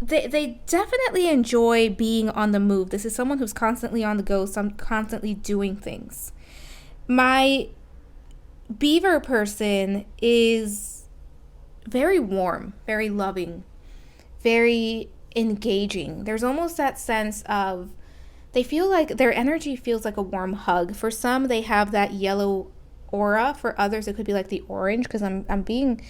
they definitely enjoy being on the move. This is someone who's constantly on the go, constantly doing things. My beaver person is very warm, very loving, very engaging. There's almost that sense of, they feel like their energy feels like a warm hug. For some, they have that yellow aura. For others, it could be like the orange, because I'm being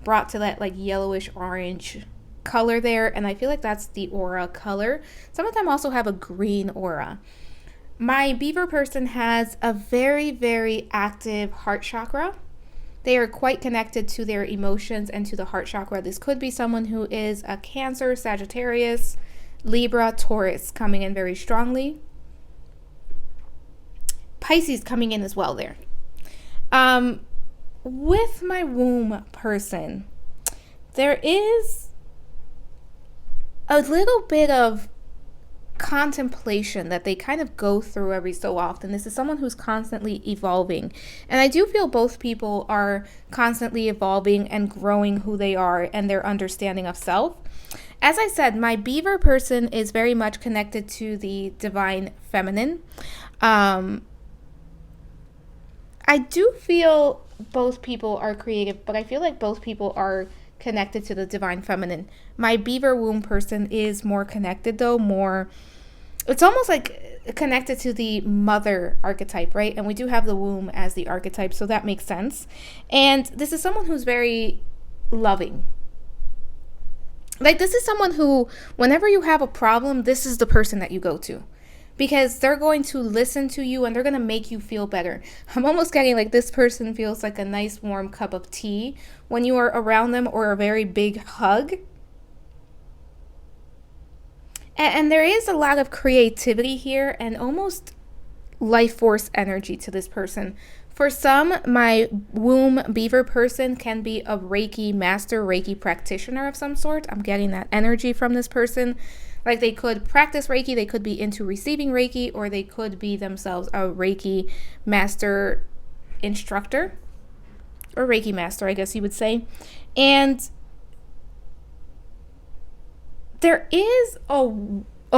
brought to that like yellowish orange color there, and I feel like that's the aura color. Some of them also have a green aura. My beaver person has a very, very active heart chakra. They are quite connected to their emotions and to the heart chakra. This could be someone who is a Cancer, Sagittarius, Libra, Taurus coming in very strongly. Pisces coming in as well there. With my womb person, there is a little bit of contemplation that they kind of go through every so often. This is someone who's constantly evolving. And I do feel both people are constantly evolving and growing who they are and their understanding of self. As I said, my beaver person is very much connected to the divine feminine. I do feel both people are creative, but I feel like both people are connected to the divine feminine. My beaver womb person is more connected though, it's almost like connected to the mother archetype, right? And we do have the womb as the archetype, so that makes sense. And this is someone who's very loving. Like, this is someone who, whenever you have a problem, this is the person that you go to, because they're going to listen to you and they're going to make you feel better. I'm almost getting like this person feels like a nice warm cup of tea when you are around them, or a very big hug. And there is a lot of creativity here and almost life force energy to this person. For some, my womb beaver person can be a Reiki master, Reiki practitioner of some sort. I'm getting that energy from this person. Like, they could practice Reiki, they could be into receiving Reiki, or they could be themselves a Reiki master instructor, or Reiki master, I guess you would say. And there is a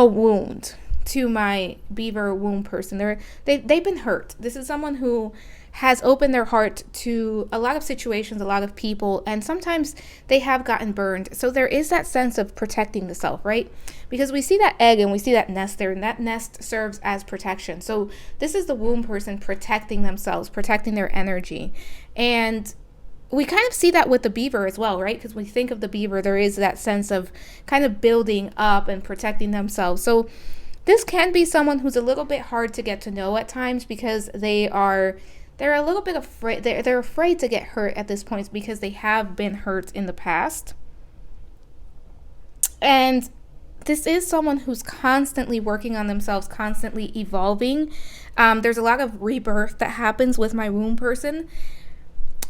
wound to my beaver womb person. They've been hurt. This is someone who has opened their heart to a lot of situations, a lot of people, and sometimes they have gotten burned. So there is that sense of protecting the self, right? Because we see that egg and we see that nest there, and that nest serves as protection. So this is the womb person protecting themselves, protecting their energy. And we kind of see that with the beaver as well, right? Because when you think of the beaver, there is that sense of kind of building up and protecting themselves. So this can be someone who's a little bit hard to get to know at times, because they're a little bit afraid. They're afraid to get hurt at this point because they have been hurt in the past. And this is someone who's constantly working on themselves, constantly evolving. There's a lot of rebirth that happens with my womb person.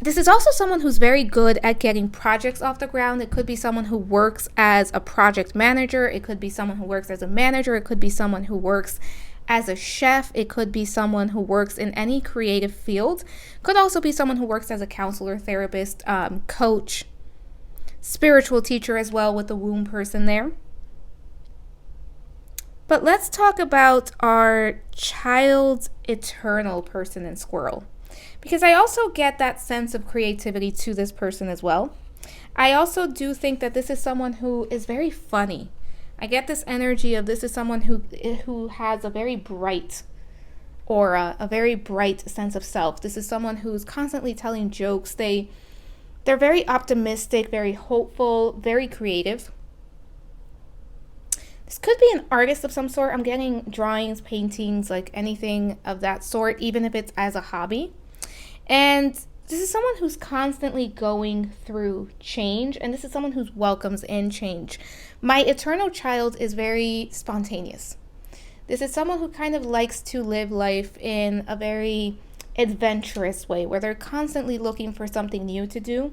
This is also someone who's very good at getting projects off the ground. It could be someone who works as a project manager. It could be someone who works as a manager. It could be someone who works as a chef. It could be someone who works in any creative field. Could also be someone who works as a counselor, therapist, coach, spiritual teacher as well, with the womb person there. But let's talk about our child's eternal person in squirrel, because I also get that sense of creativity to this person as well. I also do think that this is someone who is very funny. I get this energy of this is someone who has a very bright aura, a very bright sense of self. This is someone who's constantly telling jokes. They're very optimistic, very hopeful, very creative. This could be an artist of some sort. I'm getting drawings, paintings, like anything of that sort, even if it's as a hobby. And this is someone who's constantly going through change, and this is someone who welcomes in change. My eternal child is very spontaneous. This is someone who kind of likes to live life in a very adventurous way, where they're constantly looking for something new to do.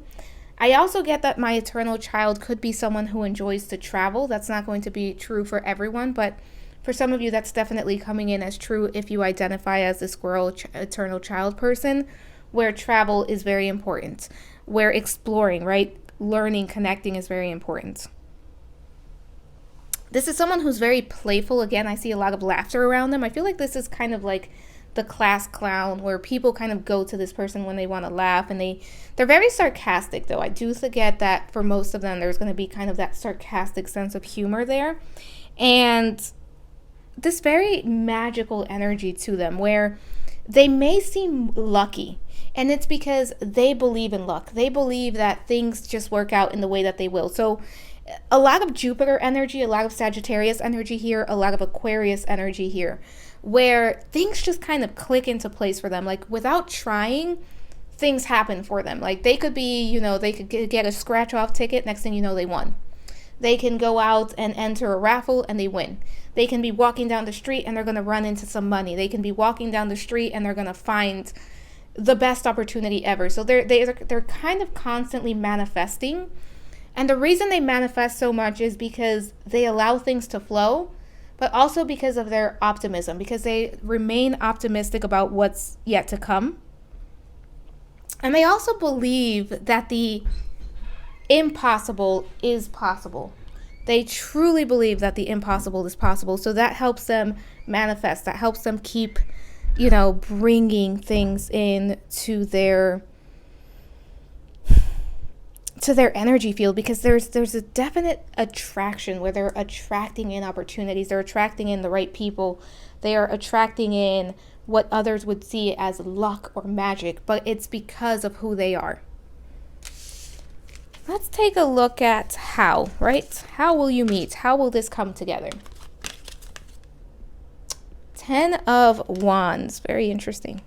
I also get that my eternal child could be someone who enjoys to travel. That's not going to be true for everyone, but for some of you, that's definitely coming in as true if you identify as the squirrel eternal child person, where travel is very important, where exploring, right? Learning, connecting is very important. This is someone who's very playful. Again, I see a lot of laughter around them. I feel like this is kind of like the class clown, where people kind of go to this person when they want to laugh, and they're very sarcastic, though. I do forget that for most of them, there's going to be kind of that sarcastic sense of humor there. And this very magical energy to them, where they may seem lucky, and it's because they believe in luck. They believe that things just work out in the way that they will. So a lot of Jupiter energy, a lot of Sagittarius energy here, a lot of Aquarius energy here, where things just kind of click into place for them. Like without trying, things happen for them. Like they could be, they could get a scratch off ticket. Next thing you know, they won. They can go out and enter a raffle and they win. They can be walking down the street and they're going to run into some money. They can be walking down the street and they're going to find the best opportunity ever. So they're kind of constantly manifesting. And the reason they manifest so much is because they allow things to flow, but also because of their optimism, because they remain optimistic about what's yet to come. And they also believe that the impossible is possible. They truly believe that the impossible is possible. So that helps them manifest. That helps them keep, bringing things in to their energy field, because there's a definite attraction where they're attracting in opportunities. They're attracting in the right people. They are attracting in what others would see as luck or magic, but it's because of who they are. Let's take a look at how, right? How will you meet? How will this come together? 10 of Wands. Very interesting.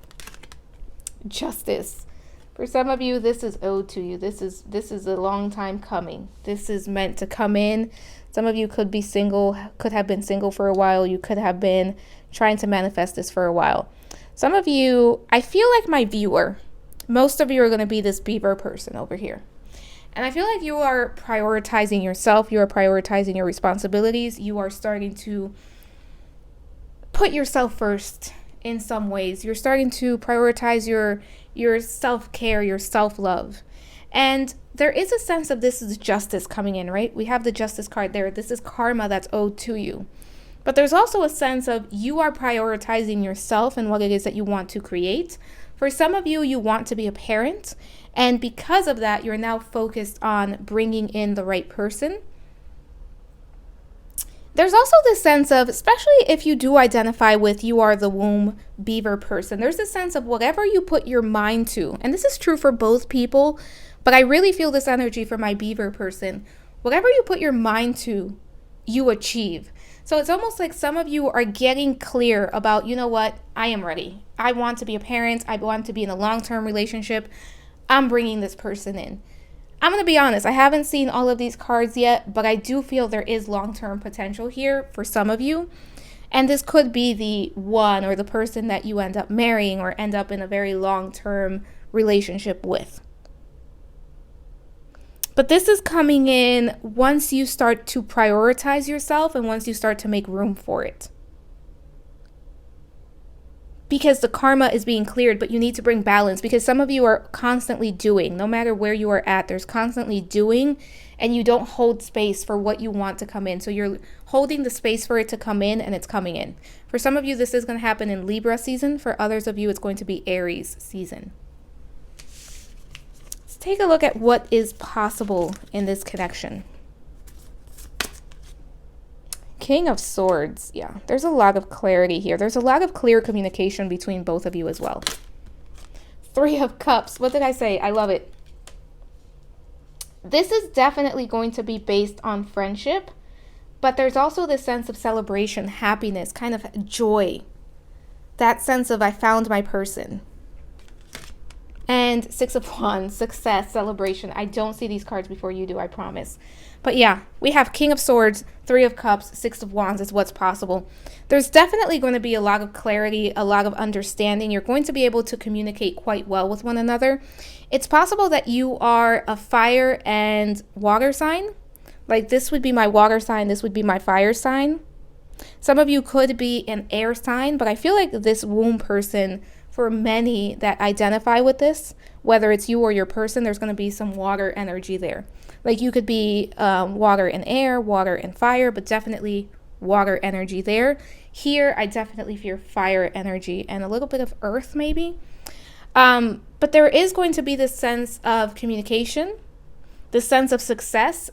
Justice. For some of you, this is owed to you. This is a long time coming. This is meant to come in. Some of you could be single, could have been single for a while. You could have been trying to manifest this for a while. Some of you, I feel like my viewer, most of you are going to be this beaver person over here. And I feel like you are prioritizing yourself. You are prioritizing your responsibilities. You are starting to put yourself first in some ways. You're starting to prioritize your self-care, your self-love. And there is a sense of this is justice coming in, right? We have the justice card there. This is karma that's owed to you. But there's also a sense of you are prioritizing yourself and what it is that you want to create. For some of you, you want to be a parent. And because of that, you're now focused on bringing in the right person. There's also this sense of, especially if you do identify with you are the womb beaver person, there's this sense of whatever you put your mind to, and this is true for both people, but I really feel this energy for my beaver person. Whatever you put your mind to, you achieve. So it's almost like some of you are getting clear about, you know what, I am ready. I want to be a parent. I want to be in a long-term relationship. I'm bringing this person in. I'm going to be honest, I haven't seen all of these cards yet, but I do feel there is long-term potential here for some of you. And this could be the one or the person that you end up marrying or end up in a very long-term relationship with. But this is coming in once you start to prioritize yourself and once you start to make room for it. Because the karma is being cleared, but you need to bring balance, because some of you are constantly doing. No matter where you are at, there's constantly doing, and you don't hold space for what you want to come in. So you're holding the space for it to come in, and it's coming in. For some of you, this is going to happen in Libra season. For others of you, it's going to be Aries season. Let's take a look at what is possible in this connection. King of Swords. Yeah, there's a lot of clarity here. There's a lot of clear communication between both of you as well. Three of Cups. What did I say? I love it. This is definitely going to be based on friendship, but there's also this sense of celebration, happiness, kind of joy. That sense of I found my person. And Six of Wands, success, celebration. I don't see these cards before you do, I promise. But yeah, we have King of Swords, Three of Cups, Six of Wands is what's possible. There's definitely going to be a lot of clarity, a lot of understanding. You're going to be able to communicate quite well with one another. It's possible that you are a fire and water sign. Like this would be my water sign, this would be my fire sign. Some of you could be an air sign, but I feel like this womb person, for many that identify with this, whether it's you or your person, there's going to be some water energy there. Like you could be water and air, water and fire, but definitely water energy there. Here, I definitely feel fire energy and a little bit of earth maybe. But there is going to be this sense of communication, this sense of success.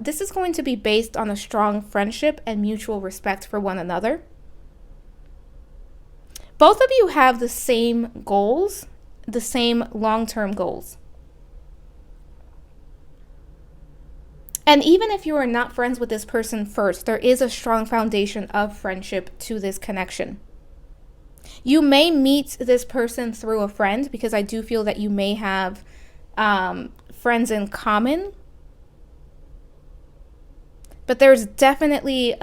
This is going to be based on a strong friendship and mutual respect for one another. Both of you have the same goals, the same long-term goals. And even if you are not friends with this person first, there is a strong foundation of friendship to this connection. You may meet this person through a friend, because I do feel that you may have friends in common. But there's definitely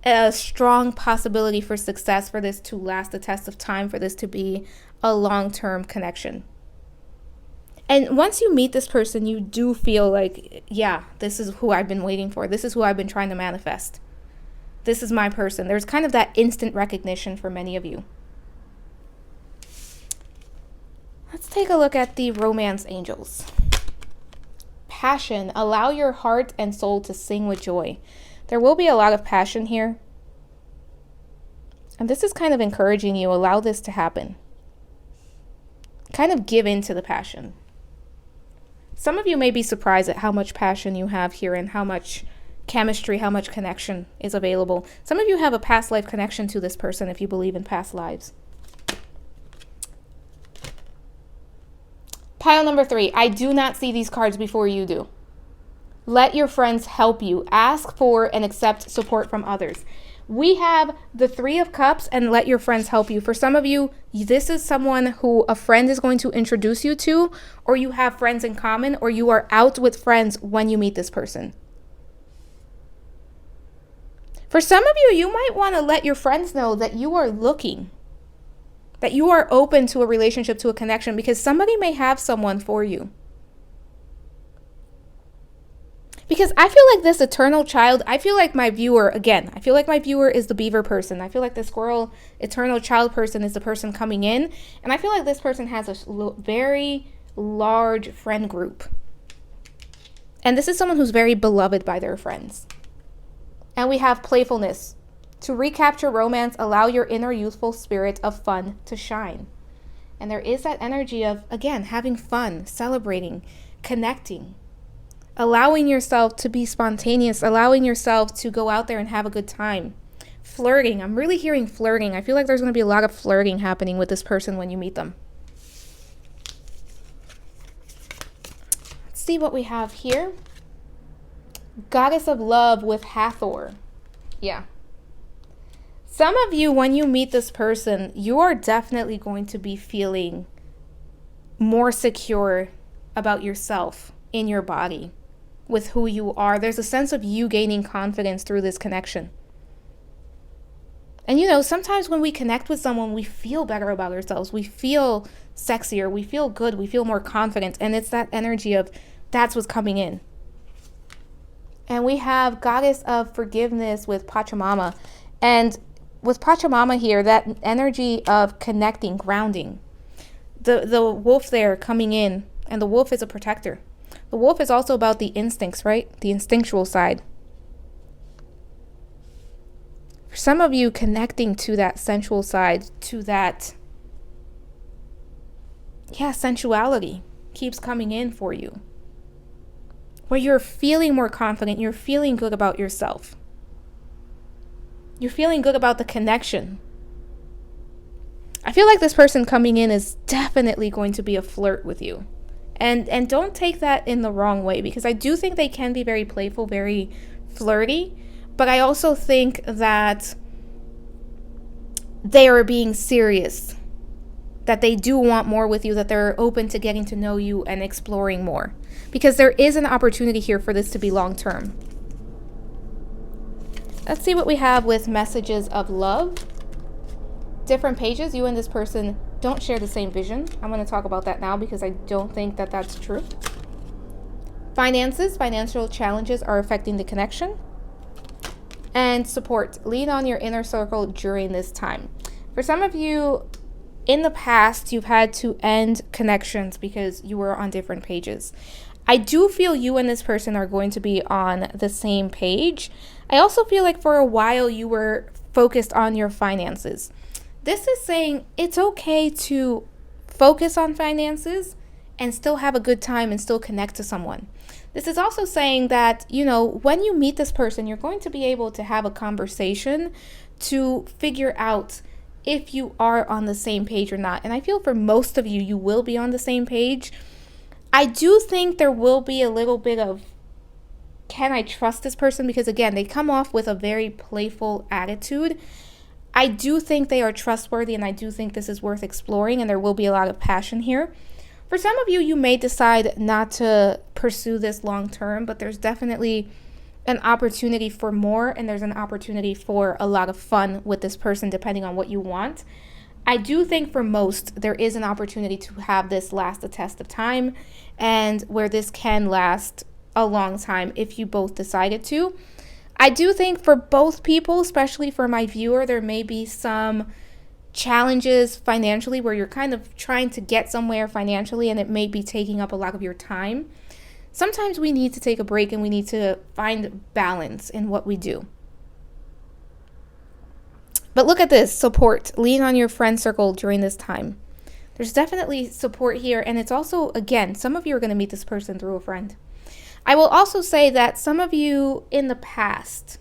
a strong possibility for success, for this to last the test of time, for this to be a long-term connection. And once you meet this person, you do feel like, yeah, this is who I've been waiting for. This is who I've been trying to manifest. This is my person. There's kind of that instant recognition for many of you. Let's take a look at the romance angels. Passion. Allow your heart and soul to sing with joy. There will be a lot of passion here. And this is kind of encouraging you. Allow this to happen. Kind of give in to the passion. Some of you may be surprised at how much passion you have here and how much chemistry, how much connection is available. Some of you have a past life connection to this person if you believe in past lives. Pile number 3. I do not see these cards before you do. Let your friends help you. Ask for and accept support from others. We have the Three of Cups and let your friends help you. For some of you, this is someone who a friend is going to introduce you to, or you have friends in common, or you are out with friends when you meet this person. For some of you, you might want to let your friends know that you are looking, that you are open to a relationship, to a connection, because somebody may have someone for you. Because I feel like this eternal child, I feel like my viewer, again, I feel like my viewer is the beaver person. I feel like the squirrel eternal child person is the person coming in. And I feel like this person has a very large friend group. And this is someone who's very beloved by their friends. And we have playfulness. To recapture romance, allow your inner youthful spirit of fun to shine. And there is that energy of, again, having fun, celebrating, connecting. Allowing yourself to be spontaneous, allowing yourself to go out there and have a good time. Flirting. I'm really hearing flirting. I feel like there's going to be a lot of flirting happening with this person when you meet them. Let's see what we have here. Goddess of Love with Hathor. Yeah. Some of you, when you meet this person, you are definitely going to be feeling more secure about yourself. in your body with who you are. There's a sense of you gaining confidence through this connection. And sometimes when we connect with someone, we feel better about ourselves. We feel sexier. We feel good. We feel more confident. And it's that energy of that's what's coming in. And we have Goddess of Forgiveness with Pachamama. And with Pachamama here, that energy of connecting, grounding. The wolf there coming in. And the wolf is a protector. The wolf is also about the instincts, right? The instinctual side. For some of you, connecting to that sensual side, to that, sensuality keeps coming in for you. Where you're feeling more confident, you're feeling good about yourself. You're feeling good about the connection. I feel like this person coming in is definitely going to be a flirt with you. And don't take that in the wrong way, because I do think they can be very playful, very flirty. But I also think that they are being serious, that they do want more with you, that they're open to getting to know you and exploring more. Because there is an opportunity here for this to be long term. Let's see what we have with messages of love. Different pages. You and this person don't share the same vision. I'm going to talk about that now because I don't think that that's true. Finances. Financial challenges are affecting the connection. And support. Lean on your inner circle during this time. For some of you, in the past, you've had to end connections because you were on different pages. I do feel you and this person are going to be on the same page. I also feel like for a while you were focused on your finances. This is saying it's okay to focus on finances and still have a good time and still connect to someone. This is also saying that, when you meet this person, you're going to be able to have a conversation to figure out if you are on the same page or not. And I feel for most of you, you will be on the same page. I do think there will be a little bit of, can I trust this person? Because again, they come off with a very playful attitude. I do think they are trustworthy, and I do think this is worth exploring, and there will be a lot of passion here. For some of you, you may decide not to pursue this long term, but there's definitely an opportunity for more, and there's an opportunity for a lot of fun with this person, depending on what you want. I do think for most, there is an opportunity to have this last a test of time, and where this can last a long time if you both decided to. I do think for both people, especially for my viewer, there may be some challenges financially where you're kind of trying to get somewhere financially and it may be taking up a lot of your time. Sometimes we need to take a break and we need to find balance in what we do. But look at this, support. Lean on your friend circle during this time. There's definitely support here, and it's also, again, some of you are going to meet this person through a friend. I will also say that some of you in the past,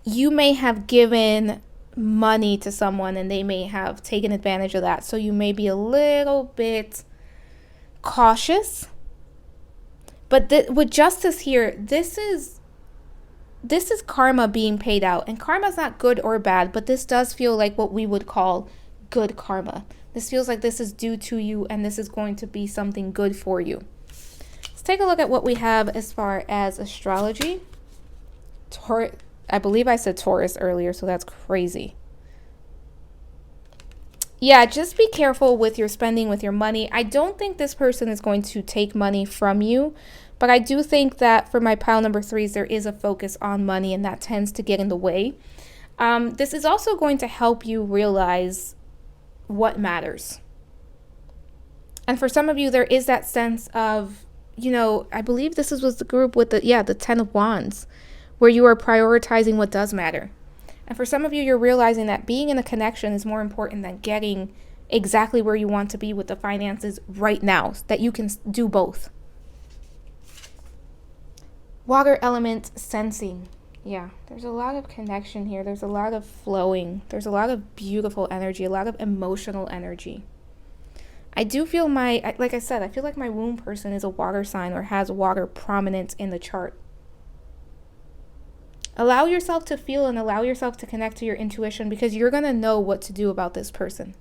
you may have given money to someone and they may have taken advantage of that. So you may be a little bit cautious. But with justice here, this is karma being paid out. And karma is not good or bad, but this does feel like what we would call good karma. This feels like this is due to you and this is going to be something good for you. Let's take a look at what we have as far as astrology. I believe I said Taurus earlier, so that's crazy. Yeah, just be careful with your spending, with your money. I don't think this person is going to take money from you, but I do think that for my pile number 3s, there is a focus on money, and that tends to get in the way. This is also going to help you realize what matters. And for some of you, there is that sense of, I believe this was the group with the 10 of Wands, where you are prioritizing what does matter. And for some of you, you're realizing that being in a connection is more important than getting exactly where you want to be with the finances right now, that you can do both. Water element sensing. Yeah, there's a lot of connection here. There's a lot of flowing. There's a lot of beautiful energy, a lot of emotional energy. I do feel like I said, I feel like my womb person is a water sign or has water prominent in the chart. Allow yourself to feel and allow yourself to connect to your intuition, because you're going to know what to do about this person.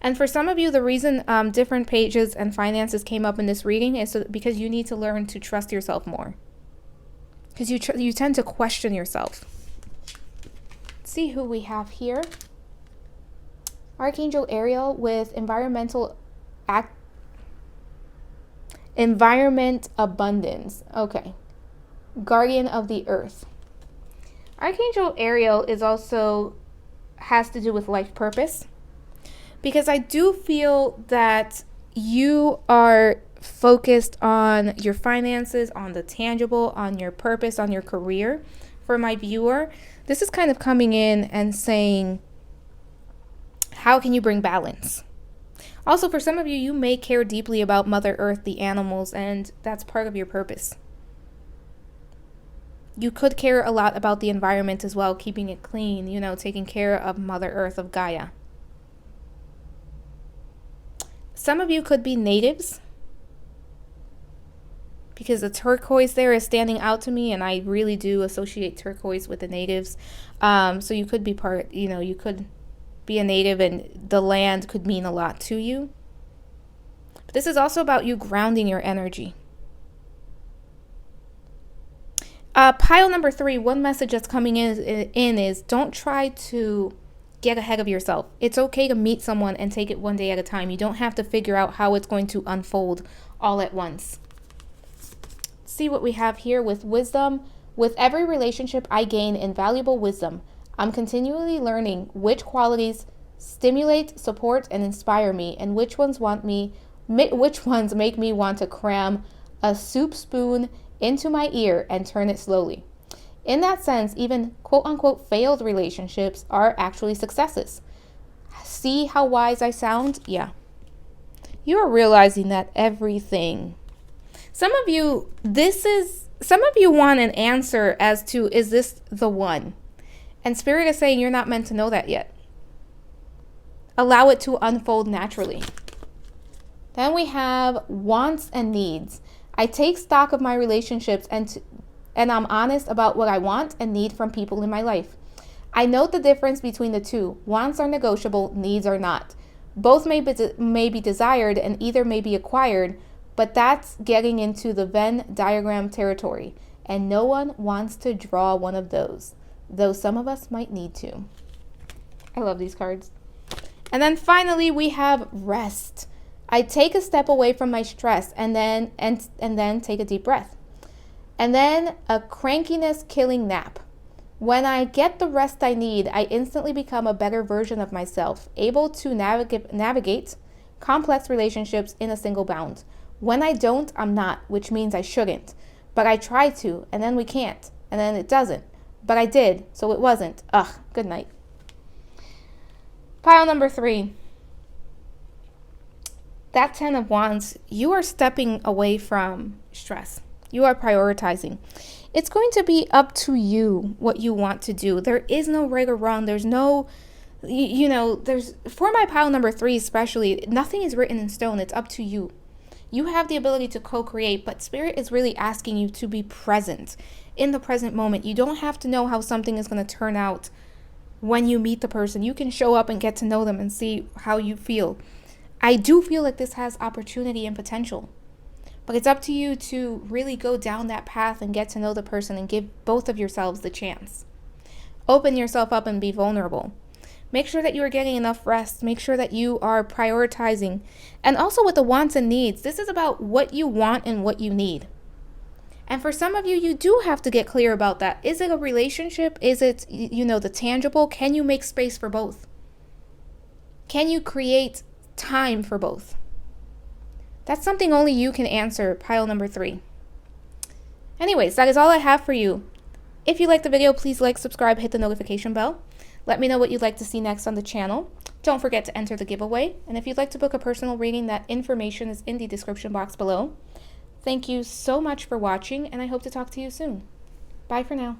And for some of you, the reason different pages and finances came up in this reading is because you need to learn to trust yourself more. Because you tend to question yourself. Let's see who we have here. Archangel Ariel with environment abundance. Okay. Guardian of the earth. Archangel Ariel is also has to do with life purpose. Because I do feel that you are focused on your finances, on the tangible, on your purpose, on your career. For my viewer, this is kind of coming in and saying, how can you bring balance? Also, for some of you, you may care deeply about Mother Earth, the animals, and that's part of your purpose. You could care a lot about the environment as well, keeping it clean, taking care of Mother Earth, of Gaia. Some of you could be natives, because the turquoise there is standing out to me, and I really do associate turquoise with the natives. So you could be you could be a native, and the land could mean a lot to you. But this is also about you grounding your energy. Pile number 3, one message that's coming in is don't try to get ahead of yourself. It's okay to meet someone and take it one day at a time. You don't have to figure out how it's going to unfold all at once. See what we have here with wisdom. With every relationship, I gain invaluable wisdom. I'm continually learning which qualities stimulate, support, and inspire me, and which ones make me want to cram a soup spoon into my ear and turn it slowly. In that sense, even quote-unquote failed relationships are actually successes. See how wise I sound? Yeah. You are realizing that everything. Some of you want an answer as to, is this the one? And Spirit is saying you're not meant to know that yet. Allow it to unfold naturally. Then we have wants and needs. I take stock of my relationships and I'm honest about what I want and need from people in my life. I note the difference between the two. Wants are negotiable, needs are not. Both may be desired and either may be acquired, but that's getting into the Venn diagram territory. And no one wants to draw one of those, though some of us might need to. I love these cards. And then finally we have rest. I take a step away from my stress and then take a deep breath. And then a crankiness killing nap. When I get the rest I need, I instantly become a better version of myself, able to navigate complex relationships in a single bound. When I don't, I'm not, which means I shouldn't. But I try to, and then we can't, and then it doesn't. But I did, so it wasn't. Ugh, good night. Pile number 3. That 10 of Wands, you are stepping away from stress. You are prioritizing. It's going to be up to you what you want to do. There is no right or wrong. There's no, there's, for my pile number 3 especially, nothing is written in stone. It's up to you. You have the ability to co-create, but Spirit is really asking you to be present in the present moment. You don't have to know how something is going to turn out when you meet the person. You can show up and get to know them and see how you feel. I do feel like this has opportunity and potential, but it's up to you to really go down that path and get to know the person and give both of yourselves the chance. Open yourself up and be vulnerable. Make sure that you are getting enough rest. Make sure that you are prioritizing. And also with the wants and needs, this is about what you want and what you need. And for some of you, you do have to get clear about that. Is it a relationship? Is it, the tangible? Can you make space for both? Can you create time for both? That's something only you can answer, pile number 3. Anyways, that is all I have for you. If you liked the video, please like, subscribe, hit the notification bell. Let me know what you'd like to see next on the channel. Don't forget to enter the giveaway. And if you'd like to book a personal reading, that information is in the description box below. Thank you so much for watching, and I hope to talk to you soon. Bye for now.